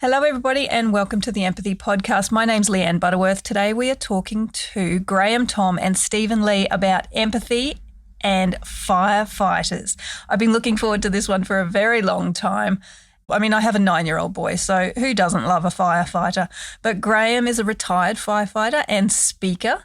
Hello, everybody, and welcome to the Empathy Podcast. My name's Leanne Butterworth. Today we are talking to Graeme Thom and Stephen Lee about empathy and firefighters. I've been looking forward to this one for a very long time. I mean, I have a 9-year-old boy, so who doesn't love a firefighter? But Graeme is a retired firefighter and speaker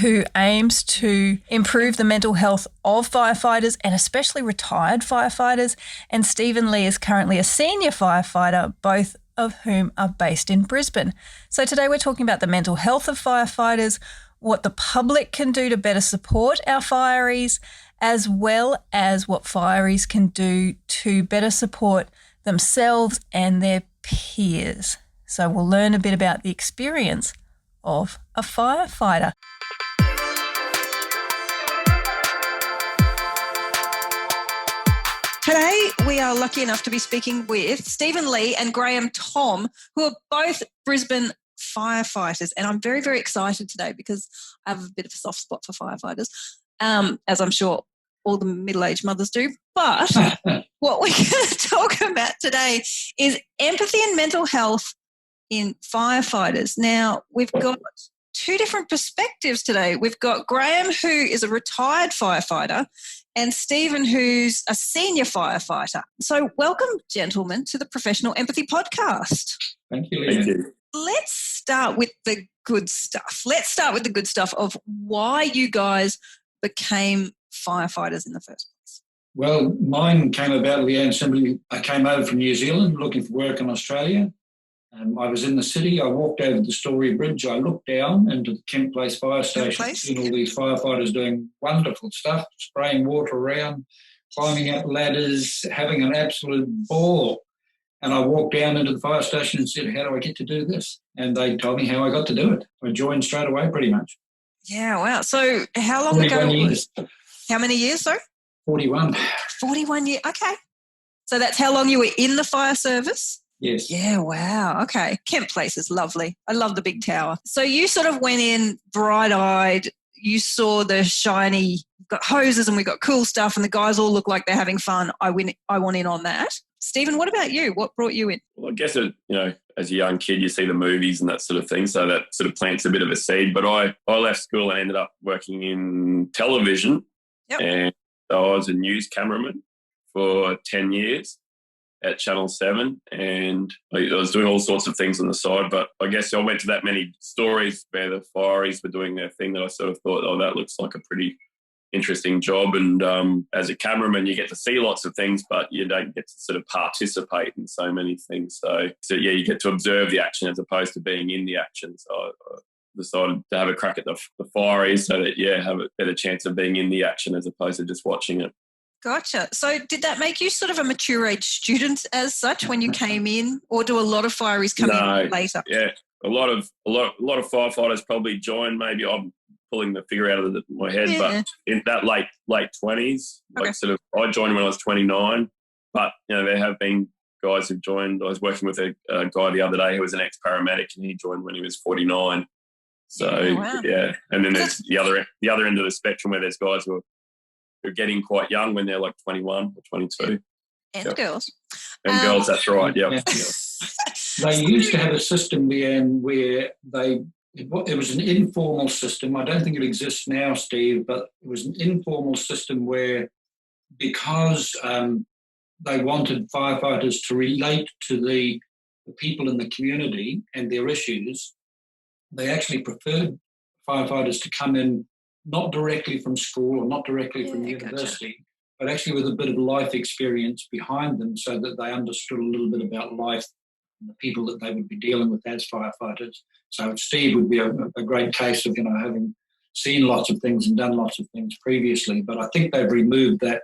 who aims to improve the mental health of firefighters and especially retired firefighters. And Stephen Lee is currently a senior firefighter, both of whom are based in Brisbane. So today we're talking about the mental health of firefighters, what the public can do to better support our fireys, as well as what fireys can do to better support themselves and their peers. So we'll learn a bit about the experience of a firefighter. Today, we are lucky enough to be speaking with Stephen Lee and Graeme Thom, who are both Brisbane firefighters. And I'm very, very excited today because I have a bit of a soft spot for firefighters, as I'm sure all the middle-aged mothers do. But what we're going to talk about today is empathy and mental health in firefighters. Now, we've got two different perspectives today. We've got Graeme, who is a retired firefighter, and Stephen, who's a senior firefighter. So welcome, gentlemen, to the Professional Empathy Podcast. Thank you, Leanne. Thank you. Let's start with the good stuff. Let's start with the good stuff of why you guys became firefighters in the first place. Well, mine came about, Leanne, simply I came over from New Zealand looking for work in Australia. I was in the city. I walked over the Story Bridge. I looked down into the Kent Place fire station, seen all these firefighters doing wonderful stuff, spraying water around, climbing up ladders, having an absolute ball. And I walked down into the fire station and said, how do I get to do this? And they told me how I got to do it. I joined straight away pretty much. Yeah, wow. So how long ago? Years. How many years, sorry? 41. 41 years, okay. So that's how long you were in the fire service? Yes. Yeah, wow. Okay. Kent Place is lovely. I love the big tower. So you sort of went in bright-eyed. You saw the shiny, we've got hoses and we've got cool stuff and the guys all look like they're having fun. I want in on that. Stephen, what about you? What brought you in? Well, I guess, as a young kid, you see the movies and that sort of thing, so that sort of plants a bit of a seed. But I left school and ended up working in television. Yep. And I was a news cameraman for 10 years. At Channel 7, and I was doing all sorts of things on the side, but I guess I went to that many stories where the fireys were doing their thing that I sort of thought, oh, that looks like a pretty interesting job. And as a cameraman, you get to see lots of things, but you don't get to sort of participate in so many things. So yeah, you get to observe the action as opposed to being in the action. So I decided to have a crack at the fireys so that, have a better chance of being in the action as opposed to just watching it. Gotcha. So did that make you sort of a mature age student as such when you came in, or do a lot of fireys come in later? Yeah, a lot of firefighters probably joined. Maybe I'm pulling the figure out of my head, but in that late 20s, okay. I joined when I was 29. But there have been guys who've joined. I was working with a guy the other day who was an ex-paramedic, and he joined when he was 49. So and then there's the other end of the spectrum where there's guys who are getting quite young when they're like 21 or 22. And girls. And girls, that's right, yeah. They used to have a system, Leanne, where it was an informal system. I don't think it exists now, Steve, but it was an informal system where because they wanted firefighters to relate to the people in the community and their issues, they actually preferred firefighters to come in not directly from school or not directly from university, but actually with a bit of life experience behind them so that they understood a little bit about life and the people that they would be dealing with as firefighters. So Steve would be a great case of, having seen lots of things and done lots of things previously, but I think they've removed that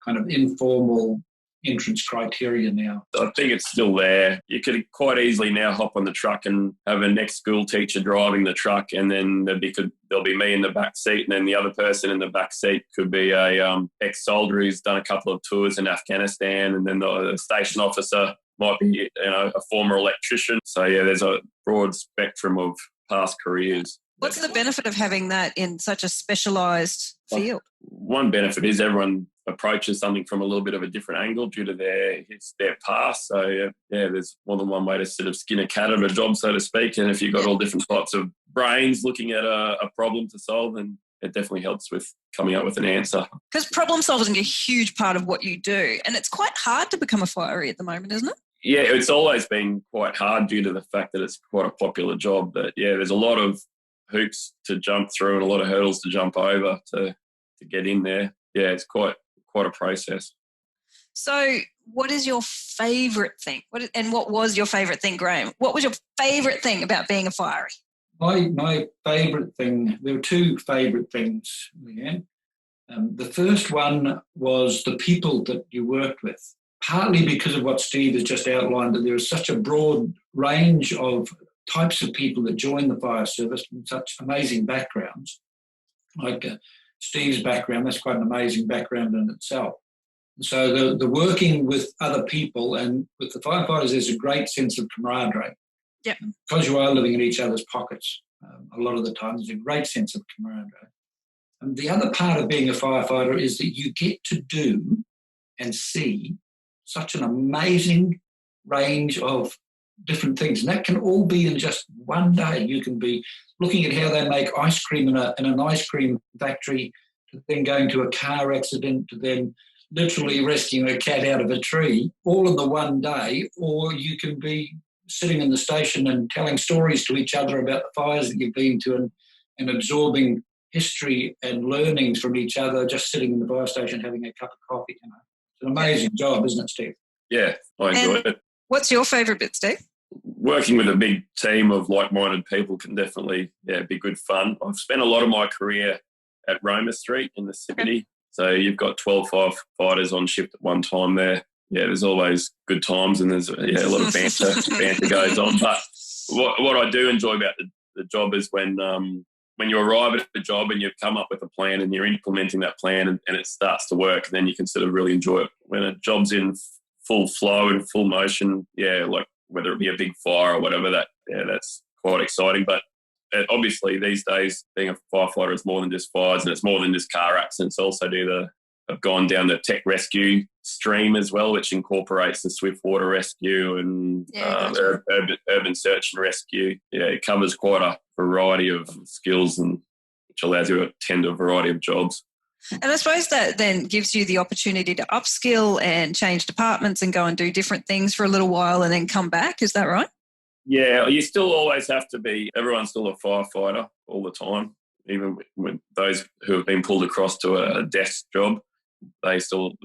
kind of informal entrance criteria now. I think it's still there. You could quite easily now hop on the truck and have a next school teacher driving the truck, and then there'll be me in the back seat, and then the other person in the back seat could be a ex-soldier who's done a couple of tours in Afghanistan, and then the station officer might be a former electrician. So yeah, there's a broad spectrum of past careers. What's the benefit of having that in such a specialised field? One benefit is everyone approaches something from a little bit of a different angle due to their past. So, there's more than one way to sort of skin a cat at a job, so to speak. And if you've got all different types of brains looking at a problem to solve, then it definitely helps with coming up with an answer. Because problem solving is a huge part of what you do. And it's quite hard to become a fiery at the moment, isn't it? Yeah, it's always been quite hard due to the fact that it's quite a popular job. But, there's a lot of hoops to jump through and a lot of hurdles to jump over to get in there. Yeah, it's quite a process. So what is your favourite thing? What was your favourite thing, Graeme? What was your favourite thing about being a fiery? My favourite thing, there were two favourite things, Leanne. The first one was the people that you worked with, partly because of what Steve has just outlined, that there is such a broad range of types of people that join the fire service from such amazing backgrounds. Like Steve's background, that's quite an amazing background in itself. And so the working with other people and with the firefighters, there's a great sense of camaraderie. Yeah. Because you are living in each other's pockets a lot of the time, there's a great sense of camaraderie. And the other part of being a firefighter is that you get to do and see such an amazing range of different things. And that can all be in just one day. You can be looking at how they make ice cream in an ice cream factory, to then going to a car accident, to then literally rescuing a cat out of a tree, all in the one day. Or you can be sitting in the station and telling stories to each other about the fires that you've been to and absorbing history and learnings from each other, just sitting in the fire station having a cup of coffee. It's an amazing job, isn't it, Steve? Yeah, I enjoy it. What's your favourite bit, Steve? Working with a big team of like-minded people can definitely be good fun. I've spent a lot of my career at Roma Street in the city. Okay. So you've got 12 firefighters on shift at one time there. Yeah, there's always good times and there's a lot of banter goes on. But what I do enjoy about the job is when you arrive at the job and you've come up with a plan and you're implementing that plan and it starts to work, then you can sort of really enjoy it. When a job's in full flow and full motion, like whether it be a big fire or whatever, that's quite exciting. But obviously these days being a firefighter is more than just fires and it's more than just car accidents. Also I've gone down the tech rescue stream as well, which incorporates the swift water rescue and urban search and rescue. Yeah, it covers quite a variety of skills and which allows you to attend a variety of jobs. And I suppose that then gives you the opportunity to upskill and change departments and go and do different things for a little while and then come back. Is that right? Yeah, you still always have to be, everyone's still a firefighter all the time, even with those who have been pulled across to a desk job. They're still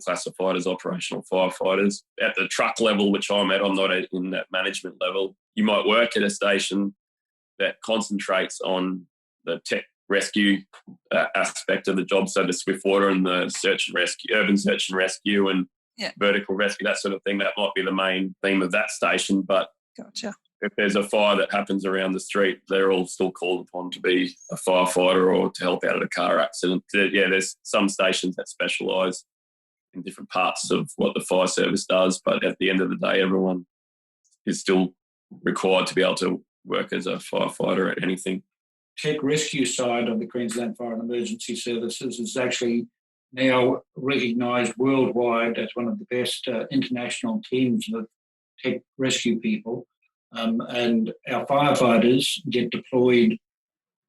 classified as operational firefighters. At the truck level, which I'm at, I'm not in that management level. You might work at a station that concentrates on the tech rescue aspect of the job, so the swift water and the search and rescue, urban search and rescue and vertical rescue, that sort of thing. That might be the main theme of that station. But gotcha. If there's a fire that happens around the street, they're all still called upon to be a firefighter or to help out at a car accident. Yeah, there's some stations that specialise in different parts of what the fire service does, but at the end of the day, everyone is still required to be able to work as a firefighter at anything. Tech rescue side of the Queensland Fire and Emergency Services is actually now recognised worldwide as one of the best international teams of tech rescue people. And our firefighters get deployed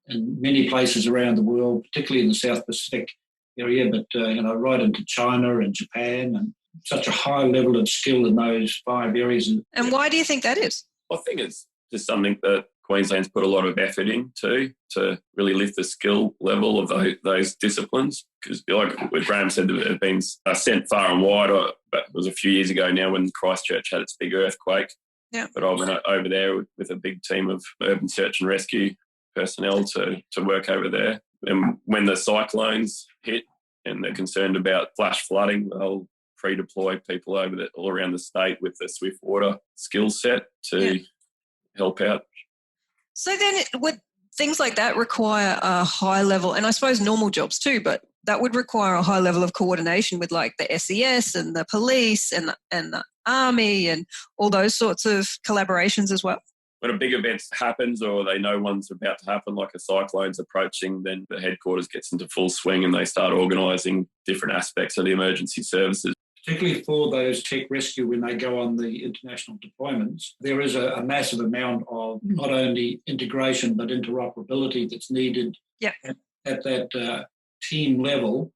in many places around the world, particularly in the South Pacific area, but right into China and Japan, and such a high level of skill in those 5 areas. And why do you think that is? I think it's just something that Queensland's put a lot of effort into to really lift the skill level of those disciplines. Because like what Graeme said, it had been sent far and wide. But it was a few years ago now when Christchurch had its big earthquake. Yeah. But I went over there with a big team of urban search and rescue personnel to work over there. And when the cyclones hit and they're concerned about flash flooding, they'll pre-deploy people all around the state with the swift water skill set to help out. So then would things like that require a high level, and I suppose normal jobs too, but that would require a high level of coordination with like the SES and the police and the army and all those sorts of collaborations as well? When a big event happens or they know one's about to happen, like a cyclone's approaching, then the headquarters gets into full swing and they start organising different aspects of the emergency services. Particularly for those tech rescue when they go on the international deployments, there is a massive amount of not only integration but interoperability that's needed at that team level,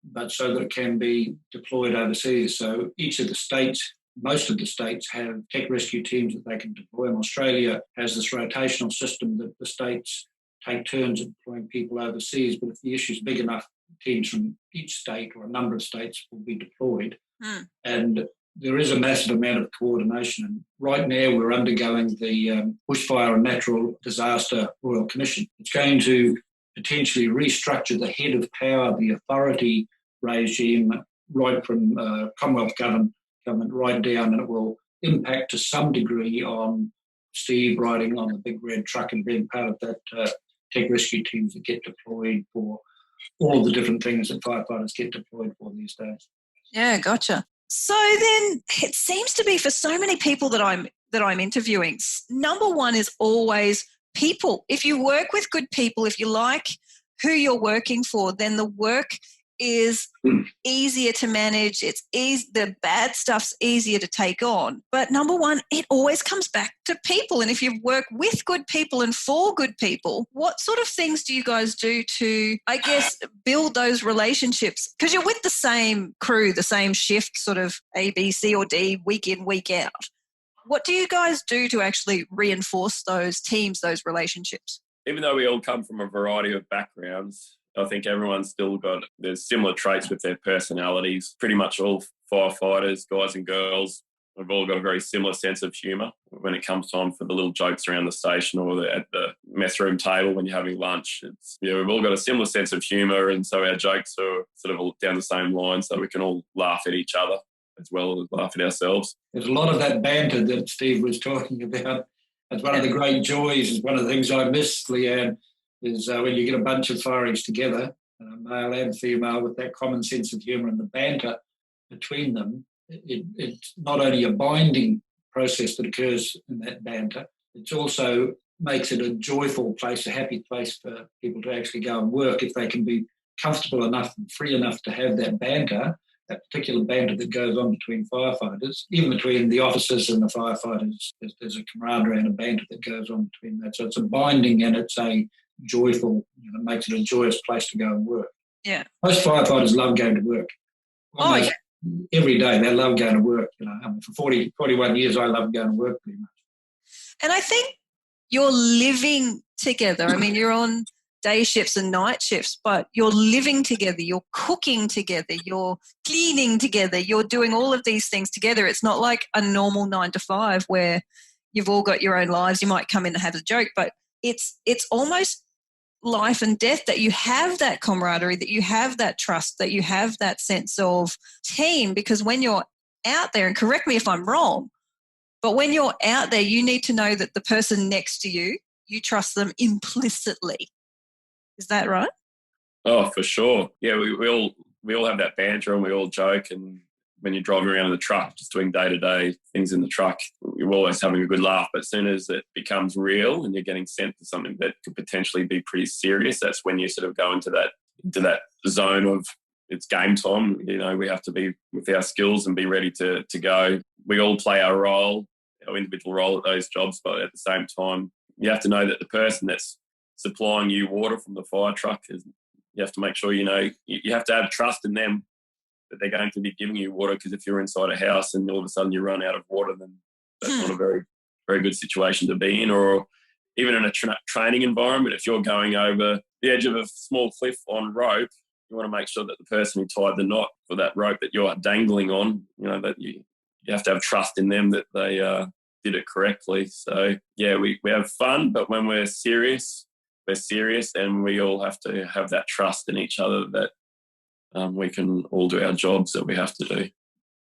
but so that it can be deployed overseas. So each of the states, most of the states have tech rescue teams that they can deploy. And Australia has this rotational system that the states take turns at deploying people overseas. But if the issue is big enough, teams from each state or a number of states will be deployed. And there is a massive amount of coordination. And right now we're undergoing the Bushfire and Natural Disaster Royal Commission. It's going to potentially restructure the head of power, the authority regime, right from Commonwealth government right down, and it will impact to some degree on Steve riding on the big red truck and being part of that tech rescue teams that get deployed for all of the different things that firefighters get deployed for these days. Yeah, gotcha. So then it seems to be for so many people that I'm interviewing, number one is always people. If you work with good people, if you like who you're working for, then the work is easier to manage. It's the bad stuff's easier to take on. But number one, it always comes back to people. And if you work with good people and for good people, what sort of things do you guys do to, I guess, build those relationships? Because you're with the same crew, the same shift, sort of A, B, C, or D, week in, week out. What do you guys do to actually reinforce those teams, those relationships? Even though we all come from a variety of backgrounds, I think everyone's still got, there's similar traits with their personalities. Pretty much all firefighters, guys and girls, we've all got a very similar sense of humour when it comes time for the little jokes around the station or at the mess room table when you're having lunch. We've all got a similar sense of humour, and so our jokes are sort of all down the same line, so we can all laugh at each other as well as laugh at ourselves. There's a lot of that banter that Steve was talking about. It's one of the great joys, is one of the things I miss, Leanne, is when you get a bunch of fireys together, male and female, with that common sense of humour and the banter between them. It's not only a binding process that occurs in that banter, it also makes it a joyful place, a happy place for people to actually go and work if they can be comfortable enough and free enough to have that banter, that particular banter that goes on between firefighters, even between the officers and the firefighters. There's a camaraderie and a banter that goes on between that. So it's a binding and it's a joyful, makes it a joyous place to go and work. Yeah. Most firefighters love going to work. Almost every day they love going to work. For 41 years I love going to work pretty much. And I think you're living together. I mean, you're on day shifts and night shifts, but you're living together, you're cooking together, you're cleaning together, you're doing all of these things together. It's not like a normal 9 to 5 where you've all got your own lives. You might come in and have a joke, but it's almost life and death that you have that camaraderie, that you have that trust, that you have that sense of team. Because when you're out there, and correct me if I'm wrong, but when you're out there, you need to know that the person next to you, you trust them implicitly. Is that right? Oh, for sure. Yeah, we all have that banter and we all joke. And when you're driving around in the truck, just doing day-to-day things in the truck, you're always having a good laugh. But as soon as it becomes real and you're getting sent to something that could potentially be pretty serious, that's when you sort of go into that zone of it's game time. We have to be with our skills and be ready to go. We all play our role, our individual role at those jobs, but at the same time, you have to know that the person that's supplying you water from the fire truck, you have to make sure you have to have trust in them that they're going to be giving you water, because if you're inside a house and all of a sudden you run out of water, then that's not a very, very good situation to be in. Or even in a training environment, if you're going over the edge of a small cliff on rope, you want to make sure that the person who tied the knot for that rope that you're dangling on, that you have to have trust in them that they did it correctly. So, yeah, we have fun, but when we're serious, and we all have to have that trust in each other that we can all do our jobs that we have to do.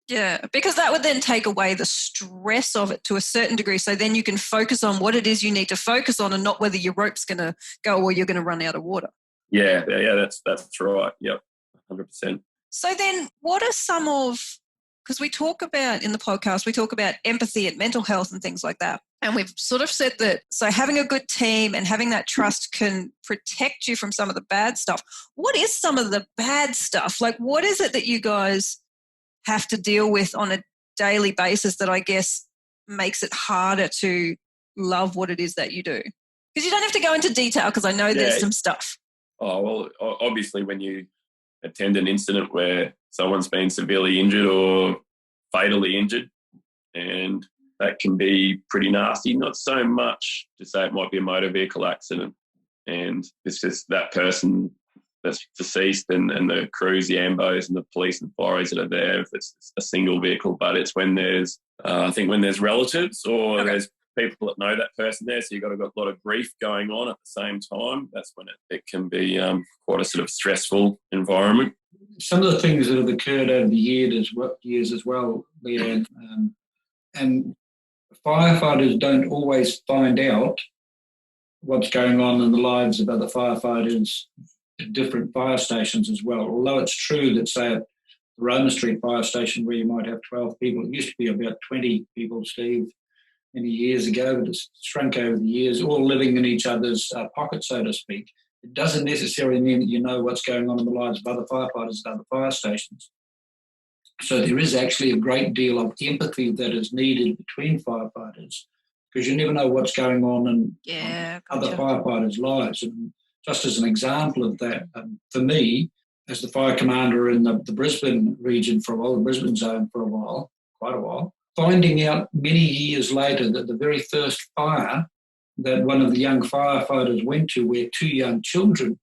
Yeah, because that would then take away the stress of it to a certain degree. So then you can focus on what it is you need to focus on and not whether your rope's going to go or you're going to run out of water. Yeah, that's right. Yep, 100%. So then what are some of, because we talk about in the podcast, we talk about empathy and mental health and things like that. And we've sort of said that, so having a good team and having that trust can protect you from some of the bad stuff. What is some of the bad stuff? Like, what is it that you guys have to deal with on a daily basis that I guess makes it harder to love what it is that you do? Because you don't have to go into detail, because I know there's some stuff. Oh, well, obviously when you attend an incident where someone's been severely injured or fatally injured, and that can be pretty nasty. Not so much to say it might be a motor vehicle accident and it's just that person that's deceased and the crews, the ambos and the police and fireys that are there, if it's a single vehicle, but it's when there's, I think when there's relatives or there's people that know that person there, so you've got a lot of grief going on at the same time, that's when it can be quite a sort of stressful environment. Some of the things that have occurred over the years as well, Leanne, and firefighters don't always find out what's going on in the lives of other firefighters at different fire stations as well. Although it's true that, say, at the Roma Street fire station where you might have 12 people, it used to be about 20 people, Steve, many years ago, but it's shrunk over the years, all living in each other's pocket, so to speak. It doesn't necessarily mean that you know what's going on in the lives of other firefighters at other fire stations. So there is actually a great deal of empathy that is needed between firefighters, because you never know what's going on in other firefighters' lives. And just as an example of that, for me, as the fire commander in the Brisbane region for a while, the Brisbane zone for quite a while, finding out many years later that the very first fire that one of the young firefighters went to, where 2 young children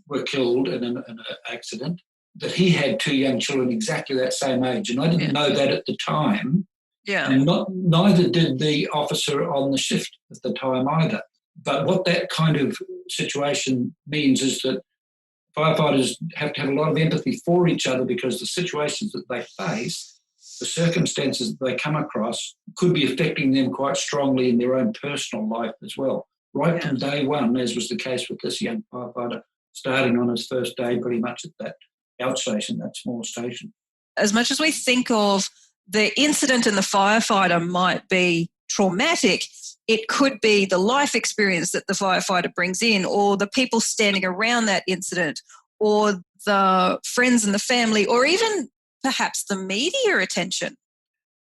were killed in an accident, that he had 2 young children exactly that same age. And I didn't know that at the time. Yeah. And neither did the officer on the shift at the time either. But what that kind of situation means is that firefighters have to have a lot of empathy for each other, because the situations that they face, the circumstances that they come across, could be affecting them quite strongly in their own personal life as well. Right from day one, as was the case with this young firefighter, starting on his first day pretty much at that outstation, that small station. As much as we think of the incident and the firefighter might be traumatic, it could be the life experience that the firefighter brings in, or the people standing around that incident, or the friends and the family, or even perhaps the media attention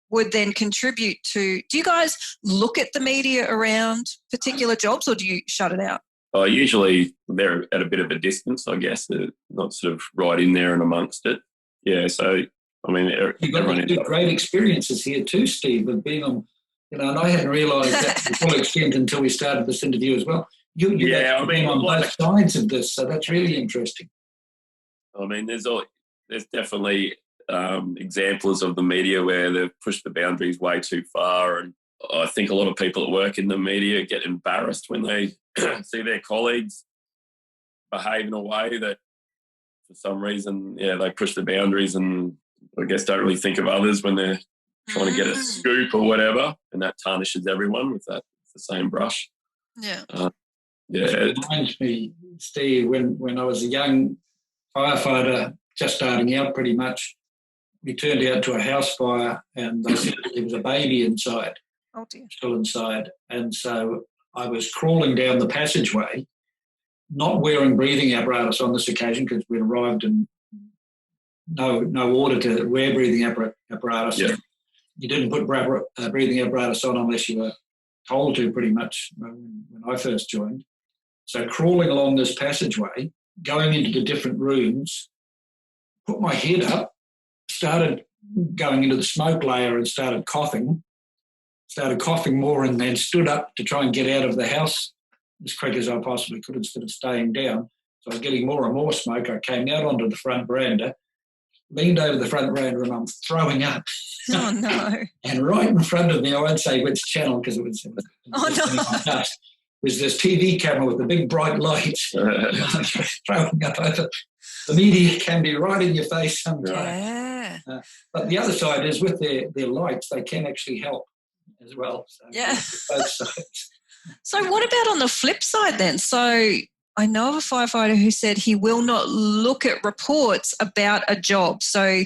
would then contribute to. Do you guys look at the media around particular jobs, or do you shut it out? Usually they're at a bit of a distance, I guess. They're not sort of right in there and amongst it. Yeah, so, I mean... You've got great experiences here too, Steve, of being on, and I hadn't realised that to the full extent until we started this interview as well. You've been on both sides of this, so that's really interesting. I mean, there's definitely examples of the media where they've pushed the boundaries way too far, and I think a lot of people that work in the media get embarrassed when they see their colleagues behave in a way that for some reason, they push the boundaries and I guess don't really think of others when they're trying to get a scoop or whatever, and that tarnishes everyone with the same brush. Yeah. It reminds me, Steve, when I was a young firefighter just starting out pretty much, we turned out to a house fire and they said there was a baby inside. Oh dear. Still inside. And so I was crawling down the passageway, not wearing breathing apparatus on this occasion because we'd arrived and no order to wear breathing apparatus. Yeah. You didn't put breathing apparatus on unless you were told to, pretty much, when I first joined. So crawling along this passageway, going into the different rooms, put my head up, started going into the smoke layer and started coughing more, and then stood up to try and get out of the house as quick as I possibly could instead of staying down. So I was getting more and more smoke. I came out onto the front veranda, leaned over the front veranda, and I'm throwing up. Oh, no. And right in front of me, I won't say which channel because it was was this TV camera with the big bright lights. Throwing up over. The media can be right in your face sometimes. Yeah. But the other side is with their lights, they can actually help as well. So both sides. So what about on the flip side then? So I know of a firefighter who said he will not look at reports about a job. So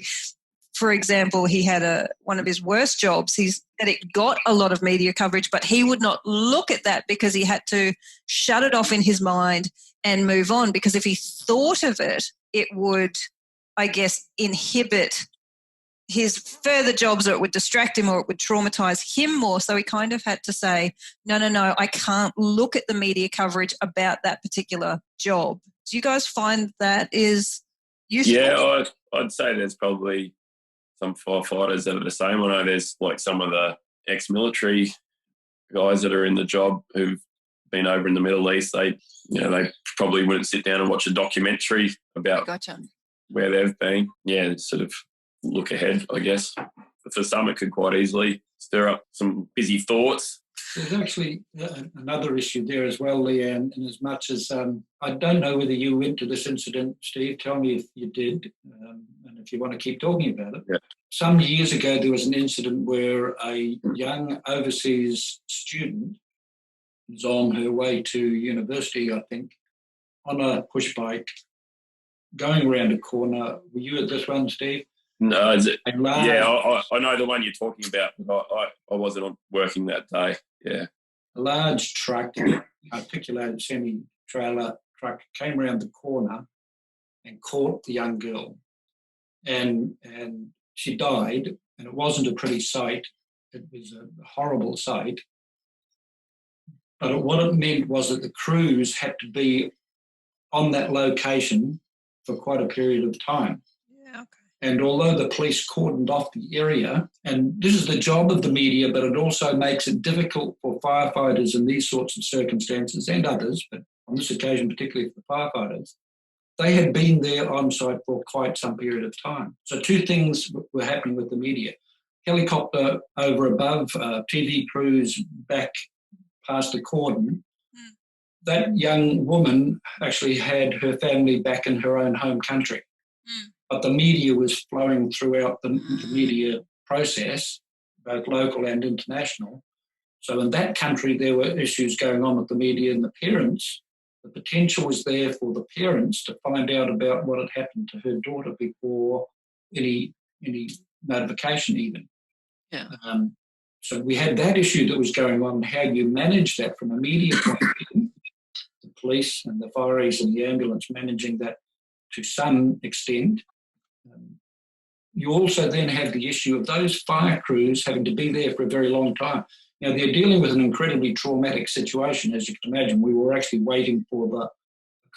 for example, he had one of his worst jobs. That it got a lot of media coverage, but he would not look at that because he had to shut it off in his mind and move on, because if he thought of it, it would, I guess, inhibit his further jobs, or it would distract him, or it would traumatize him more. So he kind of had to say, no, I can't look at the media coverage about that particular job. Do you guys find that is useful? Yeah, I'd say there's probably some firefighters that are the same. I know there's like some of the ex-military guys that are in the job who've been over in the Middle East. They probably wouldn't sit down and watch a documentary about where they've been. Yeah, sort of look ahead, I guess. But for some, it could quite easily stir up some busy thoughts. There's actually another issue there as well, Leanne, in as much as I don't know whether you went to this incident, Steve. Tell me if you did, and if you want to keep talking about it. Yeah. Some years ago, there was an incident where a young overseas student was on her way to university, I think, on a push bike, going around a corner. Were you at this one, Steve? No, I know the one you're talking about, but I wasn't working that day. Yeah. A large truck, articulated semi-trailer truck, came around the corner and caught the young girl. And she died, and it wasn't a pretty sight. It was a horrible sight. But what it meant was that the crews had to be on that location for quite a period of time. Yeah, okay. And although the police cordoned off the area, and this is the job of the media, but it also makes it difficult for firefighters in these sorts of circumstances, and others, but on this occasion particularly for the firefighters, they had been there on site for quite some period of time. So two things were happening with the media. Helicopter over above, TV crews back past the cordon. That young woman actually had her family back in her own home country. But the media was flowing throughout the media process, both local and international. So in that country, there were issues going on with the media and the parents. The potential was there for the parents to find out about what had happened to her daughter before any notification even. Yeah. So we had that issue that was going on, how you manage that from a media point of view. The police and the fireys and the ambulance managing that to some extent. You also then have the issue of those fire crews having to be there for a very long time. Now, they're dealing with an incredibly traumatic situation, as you can imagine. We were actually waiting for the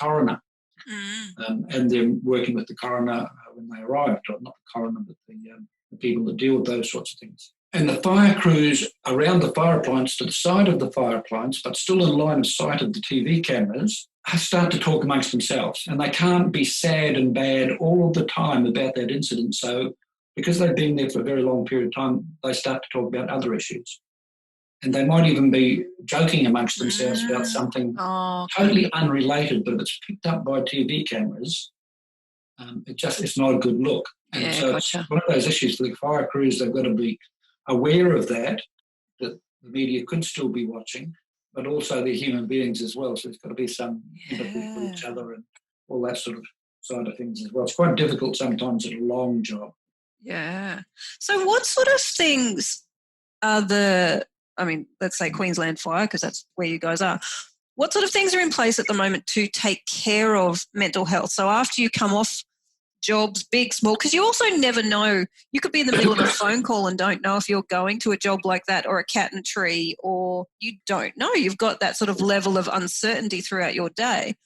coroner, and they're working with the coroner when they arrived, or not the coroner, but the people that deal with those sorts of things. And the fire crews around the fire appliance, to the side of the fire appliance, but still in line of sight of the TV cameras, start to talk amongst themselves. And they can't be sad and bad all of the time about that incident. So because they've been there for a very long period of time, they start to talk about other issues. And they might even be joking amongst themselves about something totally unrelated, but if it's picked up by TV cameras, it's not a good look. And so it's one of those issues for the fire crews. They've got to be aware of that the media could still be watching, but also they're human beings as well. So there's got to be some empathy for each other and all that sort of side of things as well. It's quite difficult sometimes at a long job. Yeah. So what sort of things are let's say Queensland Fire, because that's where you guys are. What sort of things are in place at the moment to take care of mental health? So after you come off jobs, big, small, because you also never know. You could be in the middle of a phone call and don't know if you're going to a job like that or a cat and a tree, or you don't know. You've got that sort of level of uncertainty throughout your day.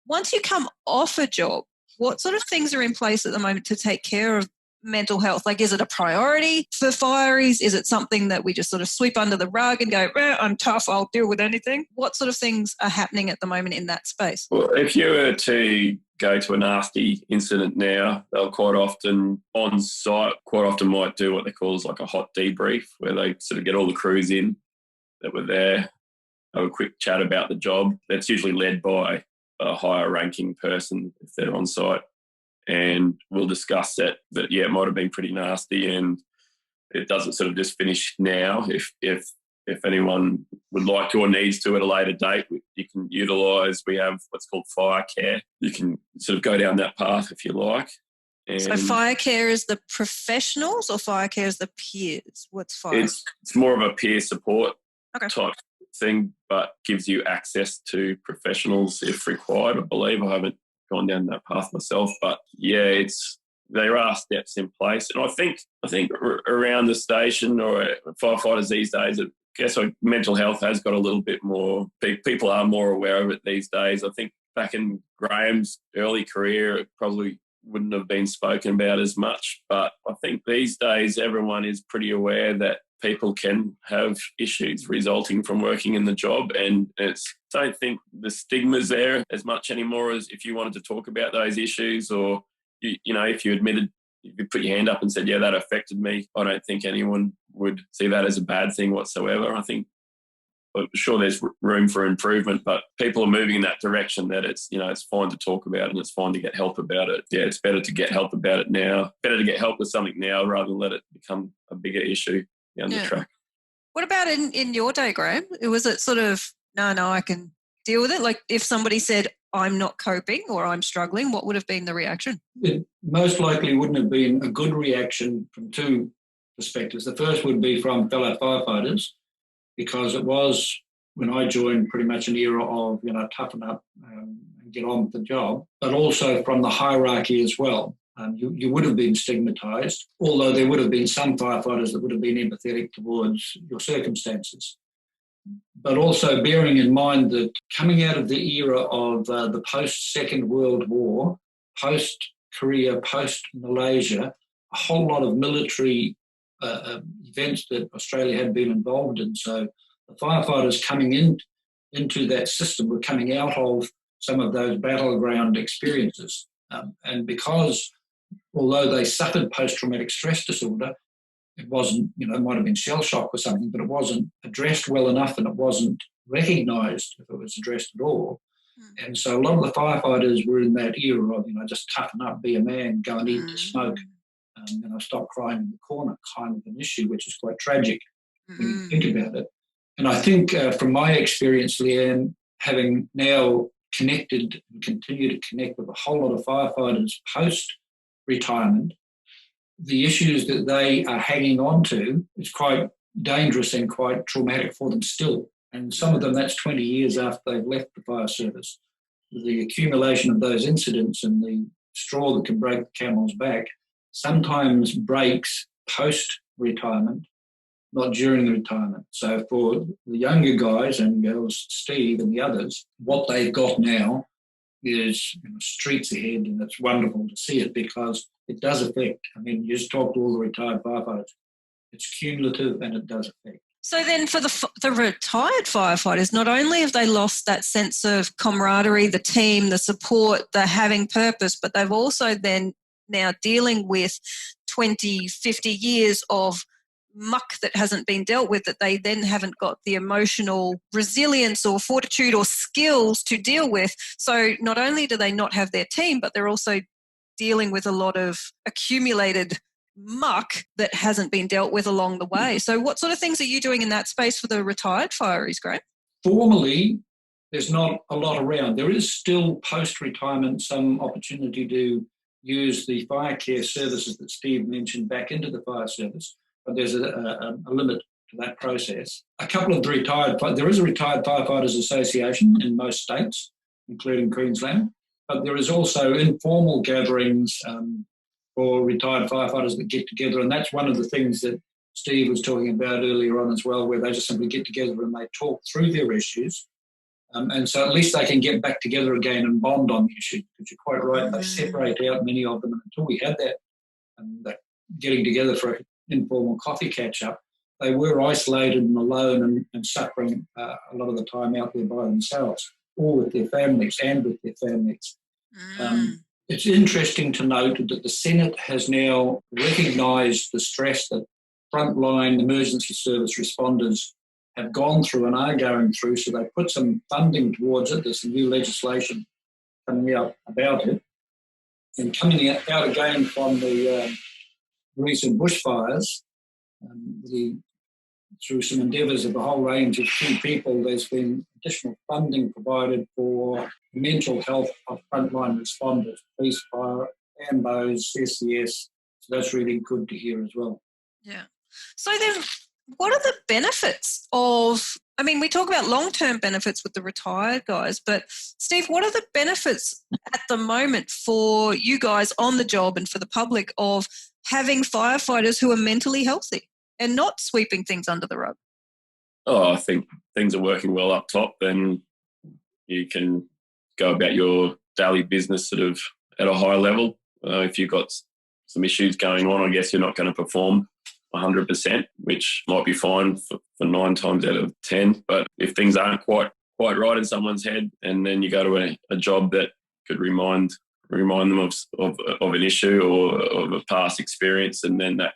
Once you come off a job, what sort of things are in place at the moment to take care of mental health? Like, is it a priority for fireys? Is it something that we just sort of sweep under the rug and go, I'm tough, I'll deal with anything? What sort of things are happening at the moment in that space? Well, if you were to go to a nasty incident now, they'll quite often on site, might do what they call as like a hot debrief, where they sort of get all the crews in that were there, have a quick chat about the job. That's usually led by a higher ranking person if they're on site. And we'll discuss that it might have been pretty nasty, and it doesn't sort of just finish now. If anyone would like to or needs to at a later date, you can utilise, we have what's called fire care. You can sort of go down that path if you like. And so fire care is the professionals or fire care is the peers? What's fire? It's more of a peer support Okay. type thing, but gives you access to professionals if required, I believe. I haven't gone down that path myself, but yeah, there are steps in place. And I think around the station or firefighters these days, I guess mental health has got a little bit more, people are more aware of it these days. I think back in Graeme's early career, it probably wouldn't have been spoken about as much. But I think these days everyone is pretty aware that people can have issues resulting from working in the job, and I don't think the stigma's there as much anymore as if you wanted to talk about those issues, or if you put your hand up and said, yeah, that affected me, I don't think anyone would see that as a bad thing whatsoever. I think, sure, there's room for improvement, but people are moving in that direction that it's fine to talk about and it's fine to get help about it. Yeah, it's better to get help about it now, better to get help with something now rather than let it become a bigger issue down the track. What about in your day, Graeme? Was it sort of, no, I can deal with it? Like if somebody said, I'm not coping or I'm struggling, what would have been the reaction? It most likely wouldn't have been a good reaction from two perspectives. The first would be from fellow firefighters, because it was, when I joined, pretty much an era of, toughen up and get on with the job, but also from the hierarchy as well. You would have been stigmatised, although there would have been some firefighters that would have been empathetic towards your circumstances. But also bearing in mind that coming out of the era of the post-Second World War, post-Korea, post-Malaysia, a whole lot of military events that Australia had been involved in. So the firefighters coming into that system were coming out of some of those battleground experiences. And because, although they suffered post-traumatic stress disorder, it wasn't, it might have been shell shock or something, but it wasn't addressed well enough and it wasn't recognised if it was addressed at all. And so a lot of the firefighters were in that era of, just toughen up, be a man, go and eat the smoke, stop crying in the corner kind of an issue, which is quite tragic when you think about it. And I think from my experience, Leanne, having now connected and continue to connect with a whole lot of firefighters post-retirement, the issues that they are hanging on to is quite dangerous and quite traumatic for them still. And some of them, that's 20 years after they've left the fire service. The accumulation of those incidents and the straw that can break the camel's back sometimes breaks post-retirement, not during the retirement. So for the younger guys and girls, Steve and the others, what they've got now is streets ahead, and it's wonderful to see it because it does affect. You just talk to all the retired firefighters. It's cumulative and it does affect. So then for the retired firefighters, not only have they lost that sense of camaraderie, the team, the support, the having purpose, but they've also then now dealing with 20, 50 years of muck that hasn't been dealt with, that they then haven't got the emotional resilience or fortitude or skills to deal with. So not only do they not have their team, but they're also dealing with a lot of accumulated muck that hasn't been dealt with along the way. So what sort of things are you doing in that space for the retired fireys, Graeme? Formally, there's not a lot around. There is still post-retirement some opportunity to use the fire care services that Steve mentioned back into the fire service, but there's a limit to that process. There is a Retired Firefighters Association in most states, including Queensland, but there is also informal gatherings for retired firefighters that get together, and that's one of the things that Steve was talking about earlier on as well, where they just simply get together and they talk through their issues. And so at least they can get back together again and bond on the issue, because you're quite right, they separate out many of them. And until we had that getting together for an informal coffee catch-up, they were isolated and alone and suffering a lot of the time out there by themselves, or with their families and with their families. It's interesting to note that the Senate has now recognised the stress that frontline emergency service responders have gone through and are going through, so they put some funding towards it. There's some new legislation coming out about it. And coming out again from the recent bushfires, through some endeavours of a whole range of key people, there's been additional funding provided for mental health of frontline responders, police, fire AMBOs, SCS. So that's really good to hear as well. Yeah. So then what are the benefits of, I mean, we talk about long-term benefits with the retired guys, but Steve, what are the benefits at the moment for you guys on the job and for the public of having firefighters who are mentally healthy and not sweeping things under the rug? Oh, I think things are working well up top, then you can go about your daily business sort of at a high level. If you've got some issues going on, I guess you're not going to perform 100%, which might be fine for 9 times out of 10. But if things aren't quite right in someone's head, and then you go to a job that could remind them of an issue or of a past experience, and then that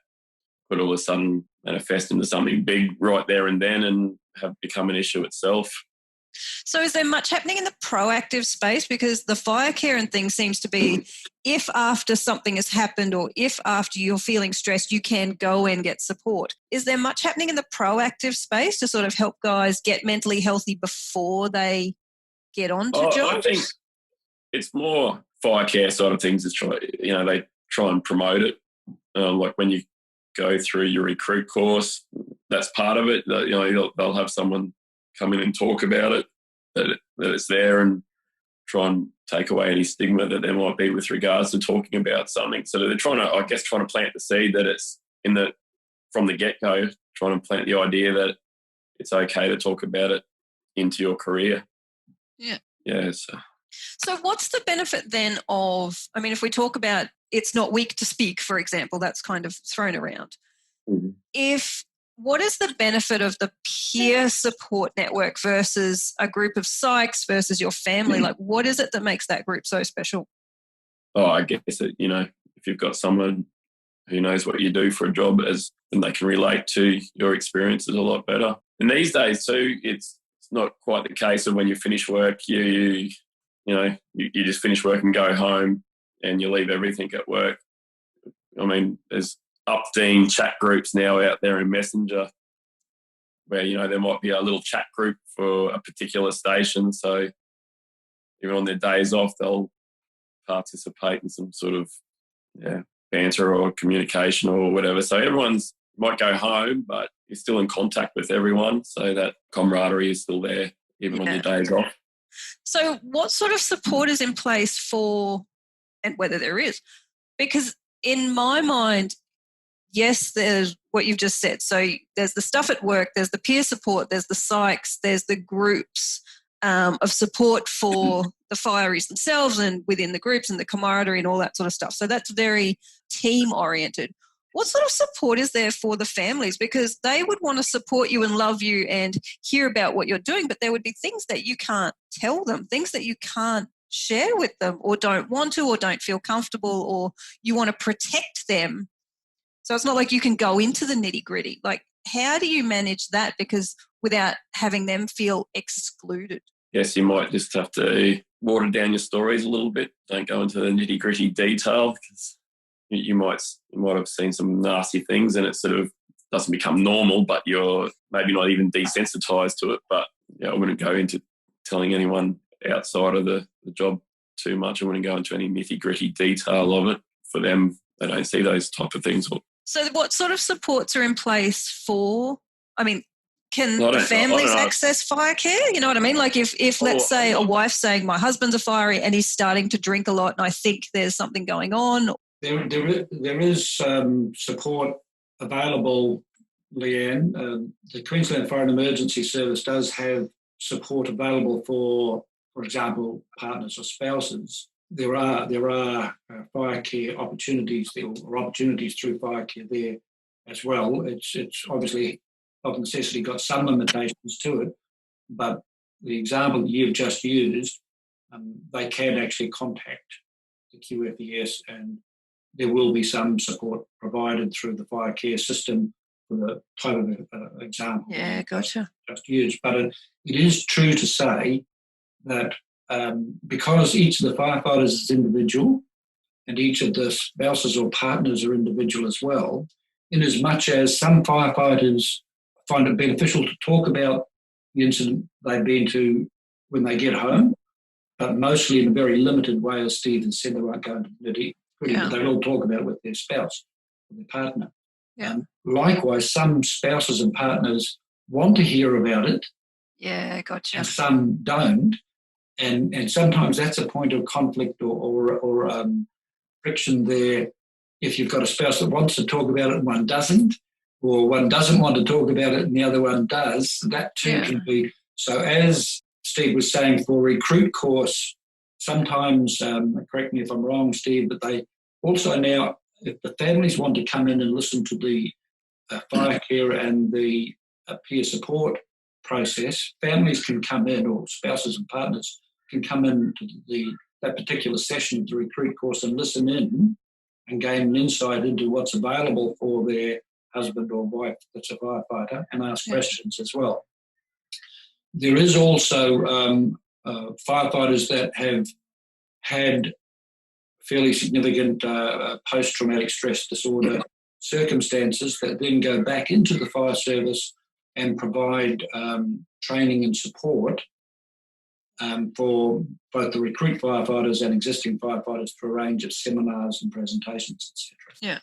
could all of a sudden manifest into something big right there and then and have become an issue itself. So is there much happening in the proactive space? Because the fire care and thing seems to be if after something has happened or if after you're feeling stressed, you can go and get support. Is there much happening in the proactive space to sort of help guys get mentally healthy before they get on to jobs? I think it's more fire care side of things is they try and promote it. Like when you go through your recruit course, that's part of it. They'll have someone come in and talk about it, that it's there, and try and take away any stigma that there might be with regards to talking about something. So they're trying to plant the seed that it's from the get-go, trying to plant the idea that it's okay to talk about it into your career. Yeah. Yeah. So what's the benefit then of, I mean, if we talk about it's not weak to speak, for example, that's kind of thrown around. Mm-hmm. What is the benefit of the peer support network versus a group of psychs versus your family? Like, what is it that makes that group so special? Oh, I guess that, if you've got someone who knows what you do for a job, then they can relate to your experiences a lot better. And these days too, it's not quite the case of when you finish work, you just finish work and go home and you leave everything at work. I mean, there's up-team chat groups now out there in Messenger where, there might be a little chat group for a particular station. So even on their days off, they'll participate in some sort of banter or communication or whatever. So everyone's might go home, but you're still in contact with everyone. So that camaraderie is still there even on your days off. So what sort of support is in place for, and whether there is, because in my mind, yes, there's what you've just said. So there's the stuff at work, there's the peer support, there's the psychs, there's the groups of support for the fireys themselves and within the groups and the camaraderie and all that sort of stuff. So that's very team-oriented. What sort of support is there for the families? Because they would want to support you and love you and hear about what you're doing, but there would be things that you can't tell them, things that you can't share with them or don't want to or don't feel comfortable, or you want to protect them. So it's not like you can go into the nitty-gritty. Like, how do you manage that? Because without having them feel excluded. Yes, you might just have to water down your stories a little bit. Don't go into the nitty-gritty detail because you might have seen some nasty things and it sort of doesn't become normal, but you're maybe not even desensitized to it. But I wouldn't go into telling anyone outside of the job too much. I wouldn't go into any nitty-gritty detail of it. For them, they don't see those type of things. So what sort of supports are in place for, I mean, can the families access fire care? You know what I mean? Like if let's say a wife's saying, my husband's a fiery and he's starting to drink a lot and I think there's something going on. There is support available, Leanne. The Queensland Fire and Emergency Service does have support available for example, partners or spouses. There are fire care opportunities or opportunities through fire care there as well. It's obviously of necessity got some limitations to it, but the example that you've just used, they can actually contact the QFES and there will be some support provided through the fire care system for the type of example. Yeah, gotcha. Just used. But it is true to say that because each of the firefighters is individual and each of the spouses or partners are individual as well, in as much as some firefighters find it beneficial to talk about the incident they've been to when they get home, but mostly in a very limited way, as Stephen said, they won't go into but they will talk about it with their spouse or their partner. Yeah. Likewise, some spouses and partners want to hear about it. Yeah, gotcha. And some don't. And sometimes that's a point of conflict or friction there. If you've got a spouse that wants to talk about it and one doesn't, or one doesn't want to talk about it and the other one does, that too can be. So as Steve was saying, for recruit course, sometimes, correct me if I'm wrong, Steve, but they also now, if the families want to come in and listen to the fire care and the peer support process, families can come in, or spouses and partners can come in to that particular session of the recruit course and listen in and gain an insight into what's available for their husband or wife that's a firefighter, and ask questions as well. There is also firefighters that have had fairly significant post-traumatic stress disorder circumstances that then go back into the fire service and provide training and support for both the recruit firefighters and existing firefighters for a range of seminars and presentations, etc. Yeah.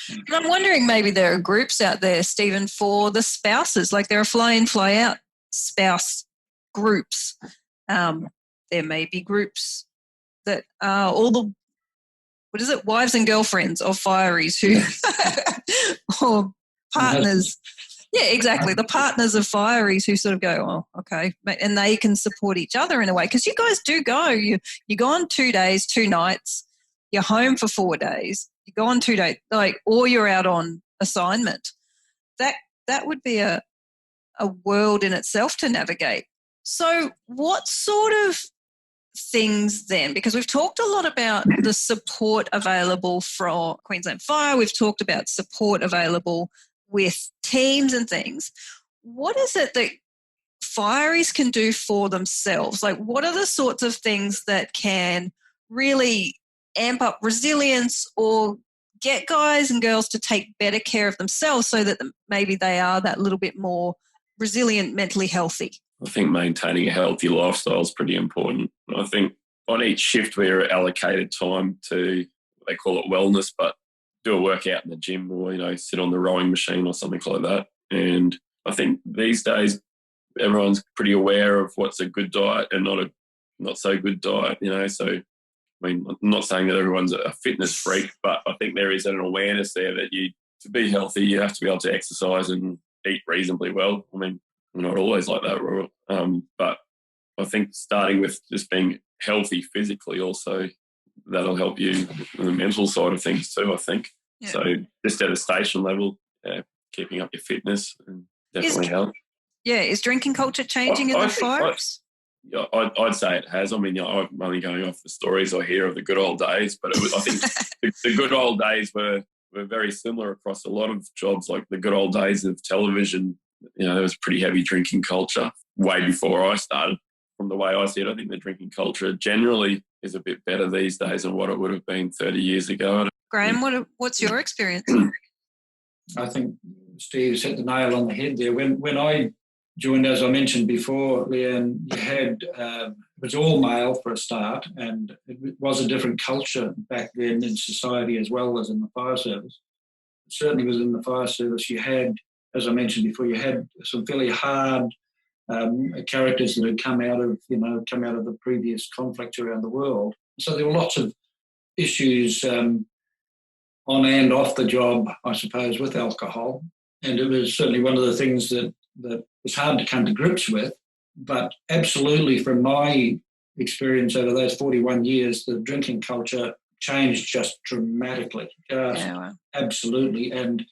And I'm wondering, maybe there are groups out there, Stephen, for the spouses, like there are fly-in, fly-out spouse groups. There may be groups that are all the, wives and girlfriends of fireys who, or partners. Yeah, exactly. The partners of fireys who sort of go, oh, okay. And they can support each other in a way. Because you guys do go. You go on 2 days, 2 nights. You're home for 4 days. You go on 2 days, or you're out on assignment. That would be a world in itself to navigate. So what sort of things then? Because we've talked a lot about the support available from Queensland Fire. We've talked about support available with teams and things. What is it that fireys can do for themselves? Like, what are the sorts of things that can really amp up resilience or get guys and girls to take better care of themselves so that maybe they are that little bit more resilient, mentally healthy? I think maintaining a healthy lifestyle is pretty important. I think on each shift we're allocated time to, they call it wellness, but do a workout in the gym or, sit on the rowing machine or something like that. And I think these days everyone's pretty aware of what's a good diet and not so good diet, So, I'm not saying that everyone's a fitness freak, but I think there is an awareness there that to be healthy, you have to be able to exercise and eat reasonably well. We're not always like that, but I think starting with just being healthy physically also, that'll help you on the mental side of things too, I think. Yeah. So just at a station level, keeping up your fitness and definitely help. Yeah, is drinking culture changing in the fires? I'd say it has. I'm only going off the stories I hear of the good old days, but I think the good old days were very similar across a lot of jobs. Like the good old days of television, there was pretty heavy drinking culture way before I started. From the way I see it, I think the drinking culture generally is a bit better these days than what it would have been 30 years ago. Graeme, what's your experience? I think Steve hit the nail on the head there. When I joined, as I mentioned before, Leanne, you had, it was all male for a start, and it was a different culture back then in society as well as in the fire service. Certainly within the fire service, you had, as I mentioned before, you had some fairly hard characters that had come out of the previous conflicts around the world. So there were lots of issues on and off the job, I suppose, with alcohol. And it was certainly one of the things that was hard to come to grips with. But absolutely, from my experience over those 41 years, the drinking culture changed just dramatically. Absolutely. And